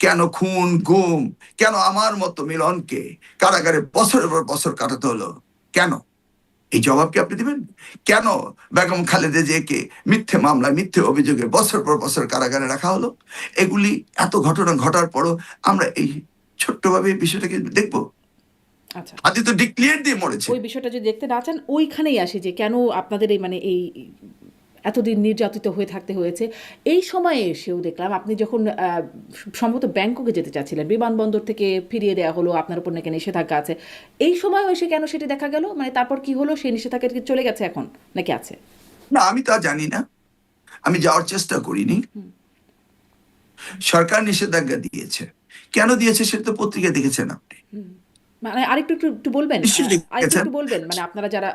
কেন খুন, গুম, কেন আমার মতো মিলনকে কারাগারে বছরের পর বছর কাটাতে হলো? কেন? এই জবাব কি আপনি দিবেন? কেন বেগম খালেদা জিয়াকে মিথ্যে মামলায়, মিথ্যে অভিযোগে বছর পর বছর কারাগারে রাখা হলো? এগুলি এত ঘটনা ঘটার পরও আমরা এই ছোট্টভাবে এই বিষয়টাকে দেখবো? আচ্ছা, আদি তো ডিক্লিয়ার দিয়ে মরেছে। ওই বিষয়টা যদি দেখতে না চান, ওইখানেই আসে যে কেন আপনাদের এই মানে এই এতদিন নির্যাতিত হয়ে থাকতে হয়েছে। এই সময়ে এসেও দেখলাম আপনি যখন সম্ভবত ব্যাংককে যেতে চাচ্ছিলেন, বিমানবন্দর থেকে ফিরিয়ে দেওয়া হলো, আপনার উপর নাকি নিষেধাজ্ঞা আছে। এই সময়ও এসে কেন সেটি দেখা গেল? মানে তারপর কি হলো? সেই নিষেধাজ্ঞা কি চলে গেছে এখন, নাকি আছে? না, আমি তা জানি না, আমি যাওয়ার চেষ্টা করিনি। সরকার নিষেধাজ্ঞা দিয়েছে। কেন দিয়েছে সেটা তো পত্রিকায় দেখেছেন আপনি। মানে আরেকটু একটু একটু বলবেন, নিশ্চয়ই আরেকটু দেখেছেন। একটু বলবেন, মানে আপনারা যারা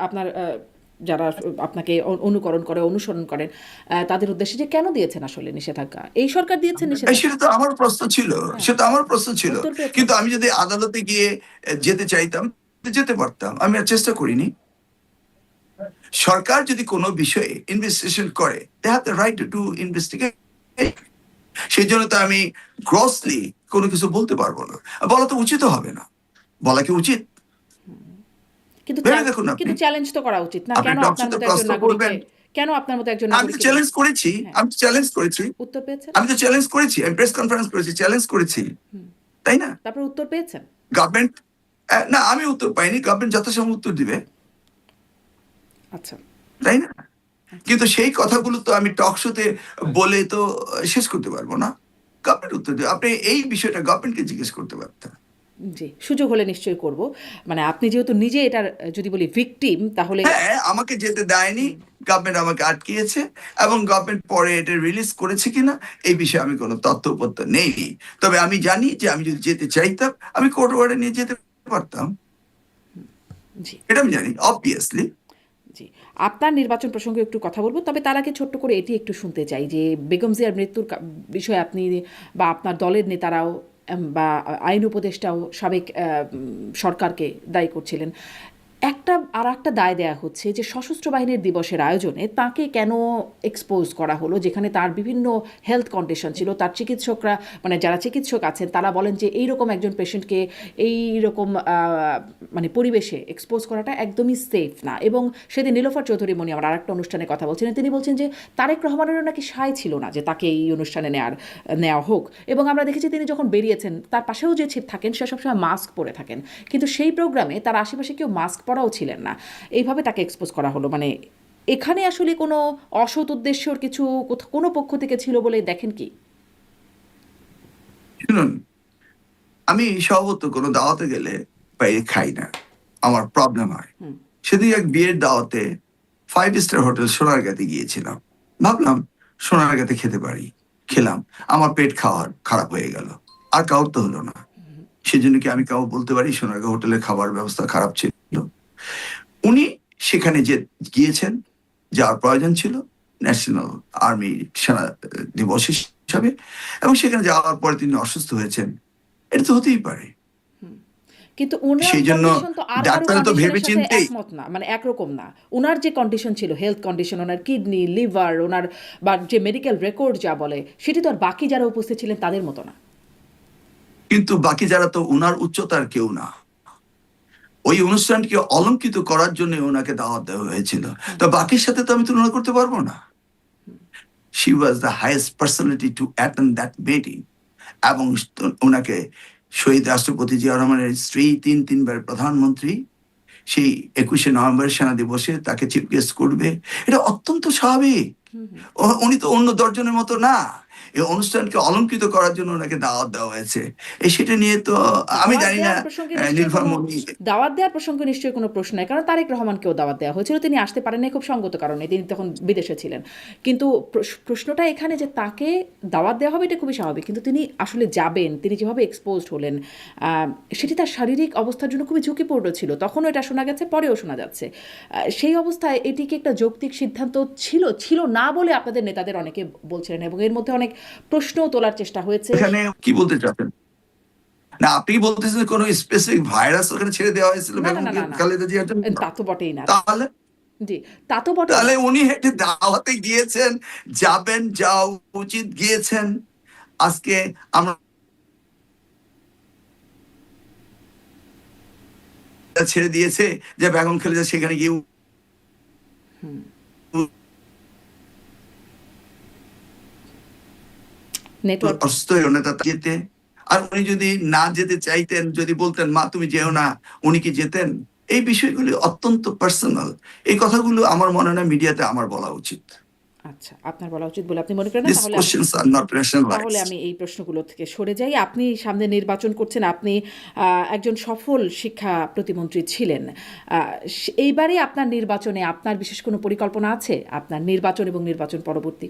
যারা আপনাকে অনুকরণ করে, অনুসরণ করেন, তাদের উদ্দেশ্যে যে কেন দিয়েছেন আসলে নিষেধাজ্ঞা? এই সরকার দিয়েছেন নিষেধাজ্ঞা? সেটা তো আমার প্রশ্ন ছিল, সেটা আমার প্রশ্ন ছিল। উত্তর পেয়েছেন? কিন্তু আমি যদি আদালতে গিয়ে যেতে চাইতাম যেতে পারতাম, আমি আর চেষ্টা করিনি। সরকার যদি কোনো বিষয়ে ইনভেস্টিগেশন করে, they have the right to do investigation। সেই জন্য তো আমি গ্রসলি কোনো কিছু বলতে পারবো না, বলা তো উচিত হবে না। বলা কি উচিত? কিন্তু ভেবে দেখুন আপনি, কিন্তু চ্যালেঞ্জ তো করা উচিত না। আপনি কেন আপনার টকশোতে মতো একজন প্রশ্ন নাগরিককে, করবেন। কেন আপনার মতো একজন আমি তো নাগরিককে চ্যালেঞ্জ করেছি, হ্যাঁ, আমি তো চ্যালেঞ্জ করেছি, উত্তর পেয়েছেন? আমি তো চ্যালেঞ্জ করেছি, আমি প্রেস কনফারেন্স করেছি, চ্যালেঞ্জ করেছি, তাই না? তারপর উত্তর পেয়েছেন? গভর্নমেন্ট, না আমি উত্তর পাইনি, গভর্নমেন্ট যথাসময় উত্তর দিবে, আচ্ছা, তাই না? আচ্ছা। কিন্তু সেই কথাগুলো তো আমি টক শোতে বলে তো শেষ করতে পারবো না। গভর্নমেন্ট উত্তর দেবে। আপনি এই বিষয়টা গভর্নমেন্টকে জিজ্ঞেস করতে পারতেন। জি, সুযোগ হলে নিশ্চয়ই করব। মানে আপনি যেহেতু নিজে এটার যদি বলি ভিকটিম, তাহলে হ্যাঁ, আমাকে যেতে দেয়নি, গভর্নমেন্ট আমাকে আটকিয়েছে, এবং গভর্নমেন্ট পরে এটা রিলিজ করেছে কিনা এই বিষয়ে আমি কোনো তথ্যপত্র নেই। তবে আমি জানি যে আমি যদি যেতে চাইতাম আমি কোর্ট অর্ডার নিয়ে যেতে পারতাম, জি, এটা আমি জানি অবভিয়াসলি। জি। আপনার নির্বাচন প্রসঙ্গে একটু কথা বলব। তবে তার আগে ছোট্ট করে এটি একটু শুনতে চাই যে বেগম জিয়ার মৃত্যুর বিষয়ে আপনি বা আপনার দলের নেতারাও বা আইন উপদেষ্টাও সাবেক সরকারকে দায়ী করছিলেন। একটা দায় দেয়া হচ্ছে যে সশস্ত্র বাহিনীর দিবসের আয়োজনে তাকে কেন এক্সপোজ করা হলো, যেখানে তার বিভিন্ন হেলথ কন্ডিশন ছিল। তার চিকিৎসকরা, মানে যারা চিকিৎসক আছেন তারা বলেন যে এইরকম একজন পেশেন্টকে এইরকম মানে পরিবেশে এক্সপোজ করাটা একদমই সেফ না। এবং সেদিন নীলোফার চৌধুরী মনি আমার আরেকটা অনুষ্ঠানে কথা বলছিলেন, তিনি বলছেন যে তারেক রহমানেরও নাকি সায় ছিল না যে তাকে এই অনুষ্ঠানে নেওয়া হোক। এবং আমরা দেখেছি তিনি যখন বেরিয়েছেন তার পাশেও যে থাকেন সে সবসময় মাস্ক পরে থাকেন, কিন্তু সেই প্রোগ্রামে তার আশেপাশে কেউ মাস্ক পরাও ছিলেন না। এইভাবে তাকে এক্সপোজ করা হলো। মানে এখানে আসলে কোনো অসৎ উদ্দেশ্যর কিছু কোনো পক্ষ থেকে ছিল বলে দেখেন কি? শুনুন, আমি স্বভাবত কোনো দাওয়াতে গেলে বাইরে খাই না, আমার প্রবলেম হয়। সেদিন এক বিয়ের দাওয়াতে 5 স্টার হোটেল সোনারগাঁতে গিয়েছিলাম, ভাবলাম সোনারগাঁতে খেতে পারি, খেলাম, আমার পেট খারাপ হয়ে গেল, আর কাউর তো হলো না। সেজন্য কি আমি কাউ বলতে পারি সোনারগাঁ হোটেলের খাবার ব্যবস্থা খারাপ ছিল? উনি সেখানে যে গিয়েছেন, যাওয়ার প্রয়োজন ছিল ন্যাশনাল আর্মি সেনা দিবস হিসাবে, এবং সেখানে যাওয়ার পরে তিনি অসুস্থ হয়েছেন, এটা তো হতেই পারে। কিন্তু উনার সেই জন্য কন্ডিশন তো আর কারো ডাক্তার তো ভেবে কন্ডিশনের সাথে চিন্তেই, একমত না, মানে একরকম না। উনার যে কন্ডিশন ছিল, হেলথ কন্ডিশন, ওনার কিডনি, লিভার, ওনার বা যে মেডিকেল রেকর্ড যা বলে, সেটি তো আর বাকি যারা উপস্থিত ছিলেন তাদের মতো না। কিন্তু বাকি যারা তো উনার উচ্চতার কেউ না। ওই অনুষ্ঠানকে অলঙ্কিত করার জন্য ওনাকে দাওয়াত দেওয়া হয়েছিল, তো বাকির সাথে তো আমি তুলনা করতে পারবো না। She was the highest personality to attend that meeting. এবং ওনাকে শহীদ রাষ্ট্রপতি জিয়া রহমানের স্ত্রী, তিনবার প্রধানমন্ত্রী, সেই 21শে নভেম্বর সেনা দিবসে তাকে চিফ গেস্ট করবে, এটা অত্যন্ত স্বাভাবিক। উনি তো অন্য 10 জনের মতো না। এই অনুষ্ঠানকে অলঙ্কৃত করার জন্য ওনাকে দাওয়াত দেওয়া হয়েছে, এই সেটা নিয়ে তো আমি দাওয়াত জানি না। দেওয়ার প্রসঙ্গে নিশ্চয়ই নীলফার কোনো মনি, দাওয়াত দেওয়ার প্রসঙ্গে নিশ্চয়ই কোনো প্রশ্ন নাই, কারণ তারেক রহমানকেও দাওয়াত দেওয়া হয়েছিল, তিনি আসতে পারেন নাই খুব সঙ্গত কারণে, তিনি তখন বিদেশে ছিলেন। কিন্তু প্রশ্নটা এখানে যে তাকে দাওয়াত দেওয়া হবে এটা খুবই স্বাভাবিক, কিন্তু তিনি আসলে যাবেন, তিনি যেভাবে এক্সপোজড হলেন, সেটি তার শারীরিক অবস্থার জন্য খুবই ঝুঁকিপূর্ণ ছিল। তখনও এটা শোনা গেছে, পরেও শোনা যাচ্ছে। সেই অবস্থায় এটি কি একটা যৌক্তিক সিদ্ধান্ত ছিল না বলে আপনাদের নেতাদের অনেকে বলছিলেন, এবং এর মধ্যে অনেক প্রশ্নও তোলার চেষ্টা হয়েছে। এখানে কি বলতে চাচ্ছেন? না, আপনি কি বলতেছেন কোন স্পেসিফিক ভাইরাস ওখানে ছেড়ে দেওয়া হয়েছিল না, না, বেগম না, না, না, খালেদা জিয়ার জন্য? তা তো বটেই না। তাহলে জি, তা তো বটেই তাহলে না। উনি হেঁটে দাওয়াতে গিয়েছেন, যাবেন, যাওয়া উচিত, গিয়েছেন। আজকে আমরা ছেড়ে দিয়েছে যে বেগম খালেদা সেখানে গিয়ে নেটওয়ার্ক। অসুস্থ নেতা যেতে, আর উনি যদি না যেতে চাইতেন, যদি বলতেন মা তুমি যেও না, উনি কি যেতেন? এই বিষয়গুলি অত্যন্ত পার্সোনাল, এই কথাগুলো আমার মনে হয় মিডিয়াতে আমার বলা উচিত। আচ্ছা, আপনার বলা উচিত বলে আপনি মনে করেন না? দিস কোশ্চেনস আর নট তাহলে রেশনালাইজড। আমি এই প্রশ্নগুলো থেকে সরে যাই। আপনি সামনে নির্বাচন করছেন, আপনি একজন সফল শিক্ষা প্রতিমন্ত্রী ছিলেন। এইবারে আপনার নির্বাচনে আপনার বিশেষ কোনো পরিকল্পনা আছে? আপনার নির্বাচন এবং নির্বাচন পরবর্তী?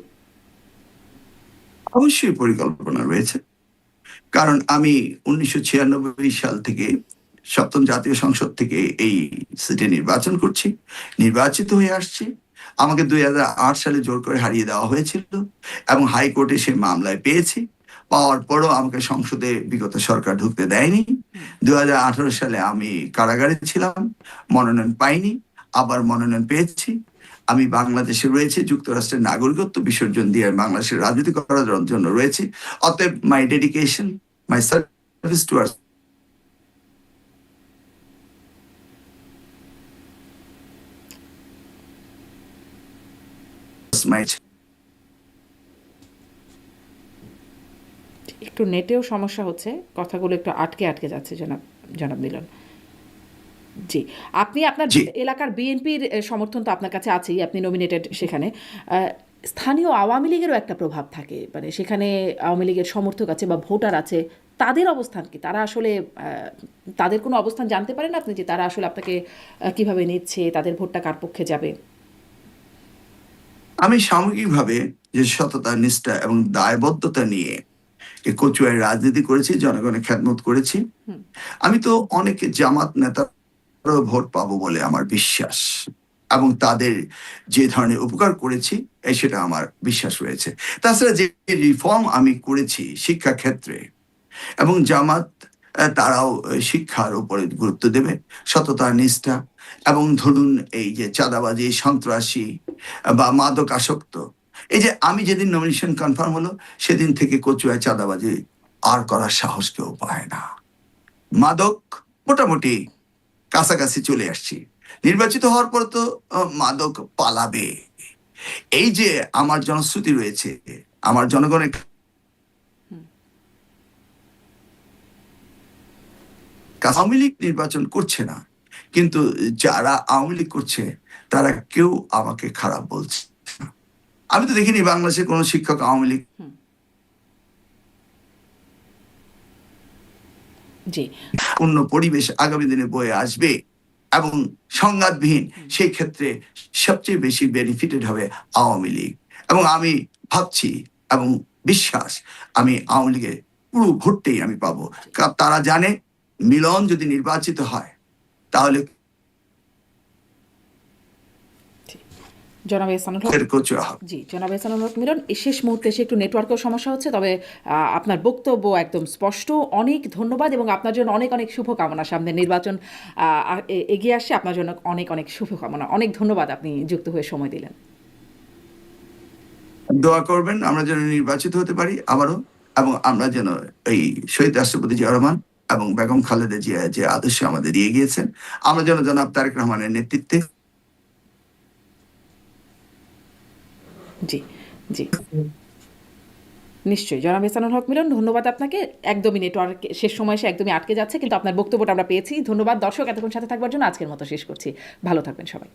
অবশ্যই পরিকল্পনা রয়েছে, কারণ আমি 1996 সাল থেকে সপ্তম জাতীয় সংসদ থেকে এই সিটে নির্বাচন করছি, নির্বাচিত হয়ে আসছি। আমাকে 2008 সালে জোর করে হারিয়ে দেওয়া হয়েছিল, এবং হাইকোর্টে সে মামলায় পেয়েছি। পাওয়ার পরও আমাকে সংসদে বিগত সরকার ঢুকতে দেয়নি। 2018 সালে আমি কারাগারে ছিলাম, মনোনয়ন পাইনি, আবার মনোনয়ন পেয়েছি। আমি বাংলাদেশে রয়েছে, যুক্তরাষ্ট্রের নাগরিকত্ব বিসর্জন দিয়ে বাংলাদেশের রাজনীতি করার জন্য রয়েছে। অতএব মাই dedication my service towards my একটু নেটেও সমস্যা হচ্ছে, কথাগুলো একটু আটকে আটকে যাচ্ছে জনাব জনাব মিলন। জি, আপনি আপনার জি এলাকার বিএনপির সমর্থন তো আপনার কাছে আছেই, আপনি নমিনেটেড সেখানে। স্থানীয় আওয়ামী লীগেরও একটা প্রভাব থাকে, মানে সেখানে আওয়ামী লীগের সমর্থক আছে বা ভোটার আছে, তাদের অবস্থান কি? তারা আসলে তাদের কোনো অবস্থান জানতে পারেন আপনি, যে তারা আসলে আপনাকে কিভাবে নিচ্ছে, তাদের ভোটটা কার পক্ষে যাবে? আমি সামগ্রিকভাবে যে সততা নিষ্ঠা এবং দায়বদ্ধতা নিয়ে এই কচুয়ায় রাজনীতি করেছি, জনগণের খেদমত করেছি। হুম। আমি তো অনেক জামাত নেতারও ভোট পাবো বলে আমার বিশ্বাস, এবং তাদের যে ধরনের উপকার করেছি সেটা আমার বিশ্বাস রয়েছে। তাছাড়া যে রিফর্ম আমি করেছি শিক্ষা ক্ষেত্রে, এবং জামাত তারাও শিক্ষার উপরে গুরুত্ব দেবে, সততা নিষ্ঠা, এবং ধরুন এই যে চাঁদাবাজি, সন্ত্রাসী বা মাদক আসক্ত, এই যে আমি যেদিন নমিনেশন কনফার্ম হলো সেদিন থেকে কচুয়ায় চাঁদাবাজি আর করার সাহস কেউ পায় না। মাদক মোটামুটি কাছাকাছি চলে আসছি। নির্বাচিত হওয়ার পর তো মাদক পালাবে। এই যে আমার জনশ্রুতি রয়েছে, আমার জনগণের আওয়ামী লীগ নির্বাচন করছে না, কিন্তু যারা আওয়ামী লীগ করছে তারা কেউ আমাকে খারাপ বলছে না। আমি তো দেখিনি বাংলাদেশের কোন শিক্ষক আওয়ামী লীগ। জি পূর্ণ পরিবেশ আগামী দিনে বয়ে আসবে এবং সংঘাতবিহীন, সেই ক্ষেত্রে সবচেয়ে বেশি বেনিফিটেড হবে আওয়ামী লীগ। এবং আমি ভাবছি এবং বিশ্বাস আমি আওয়ামী লীগের পুরো ভোটটাই আমি পাবো, কারণ তারা জানে মিলন যদি নির্বাচিত হয় তাহলে জনাব এহসানুল হক। কচুয়া হবে। জি, জনাব এহসানুল হক মিলন, এই শেষ মুহূর্তে এসে একটু নেটওয়ার্কেও সমস্যা হচ্ছে, তবে আপনার বক্তব্য একদম স্পষ্ট। অনেক ধন্যবাদ এবং আপনার জন্য অনেক অনেক শুভকামনা। সামনে নির্বাচন এগিয়ে আসছে, আপনার জন্য অনেক অনেক শুভকামনা। অনেক ধন্যবাদ, আপনি যুক্ত হয়ে সময় দিলেন। দোয়া করবেন আমরা যেন নির্বাচিত হতে পারি আবারও, এবং আমরা যেন এই শহীদ রাষ্ট্রপতি জিয়া রহমান এবং বেগম খালেদা জিয়া যে আদর্শ আমাদের দিয়ে গিয়েছেন, আমরা যেন জনাব তারেক রহমানের নেতৃত্বে। জি জি, নিশ্চয়ই জনাব এহসানুল হক মিলন, ধন্যবাদ আপনাকে। একদমই নেটওয়ার্ক শেষ সময় এসে একদমই আটকে যাচ্ছে, কিন্তু আপনার বক্তব্যটা আমরা পেয়েছি। ধন্যবাদ দর্শক, এতক্ষণ সাথে থাকবার জন্য। আজকের মতো শেষ করছি। ভালো থাকবেন সবাই।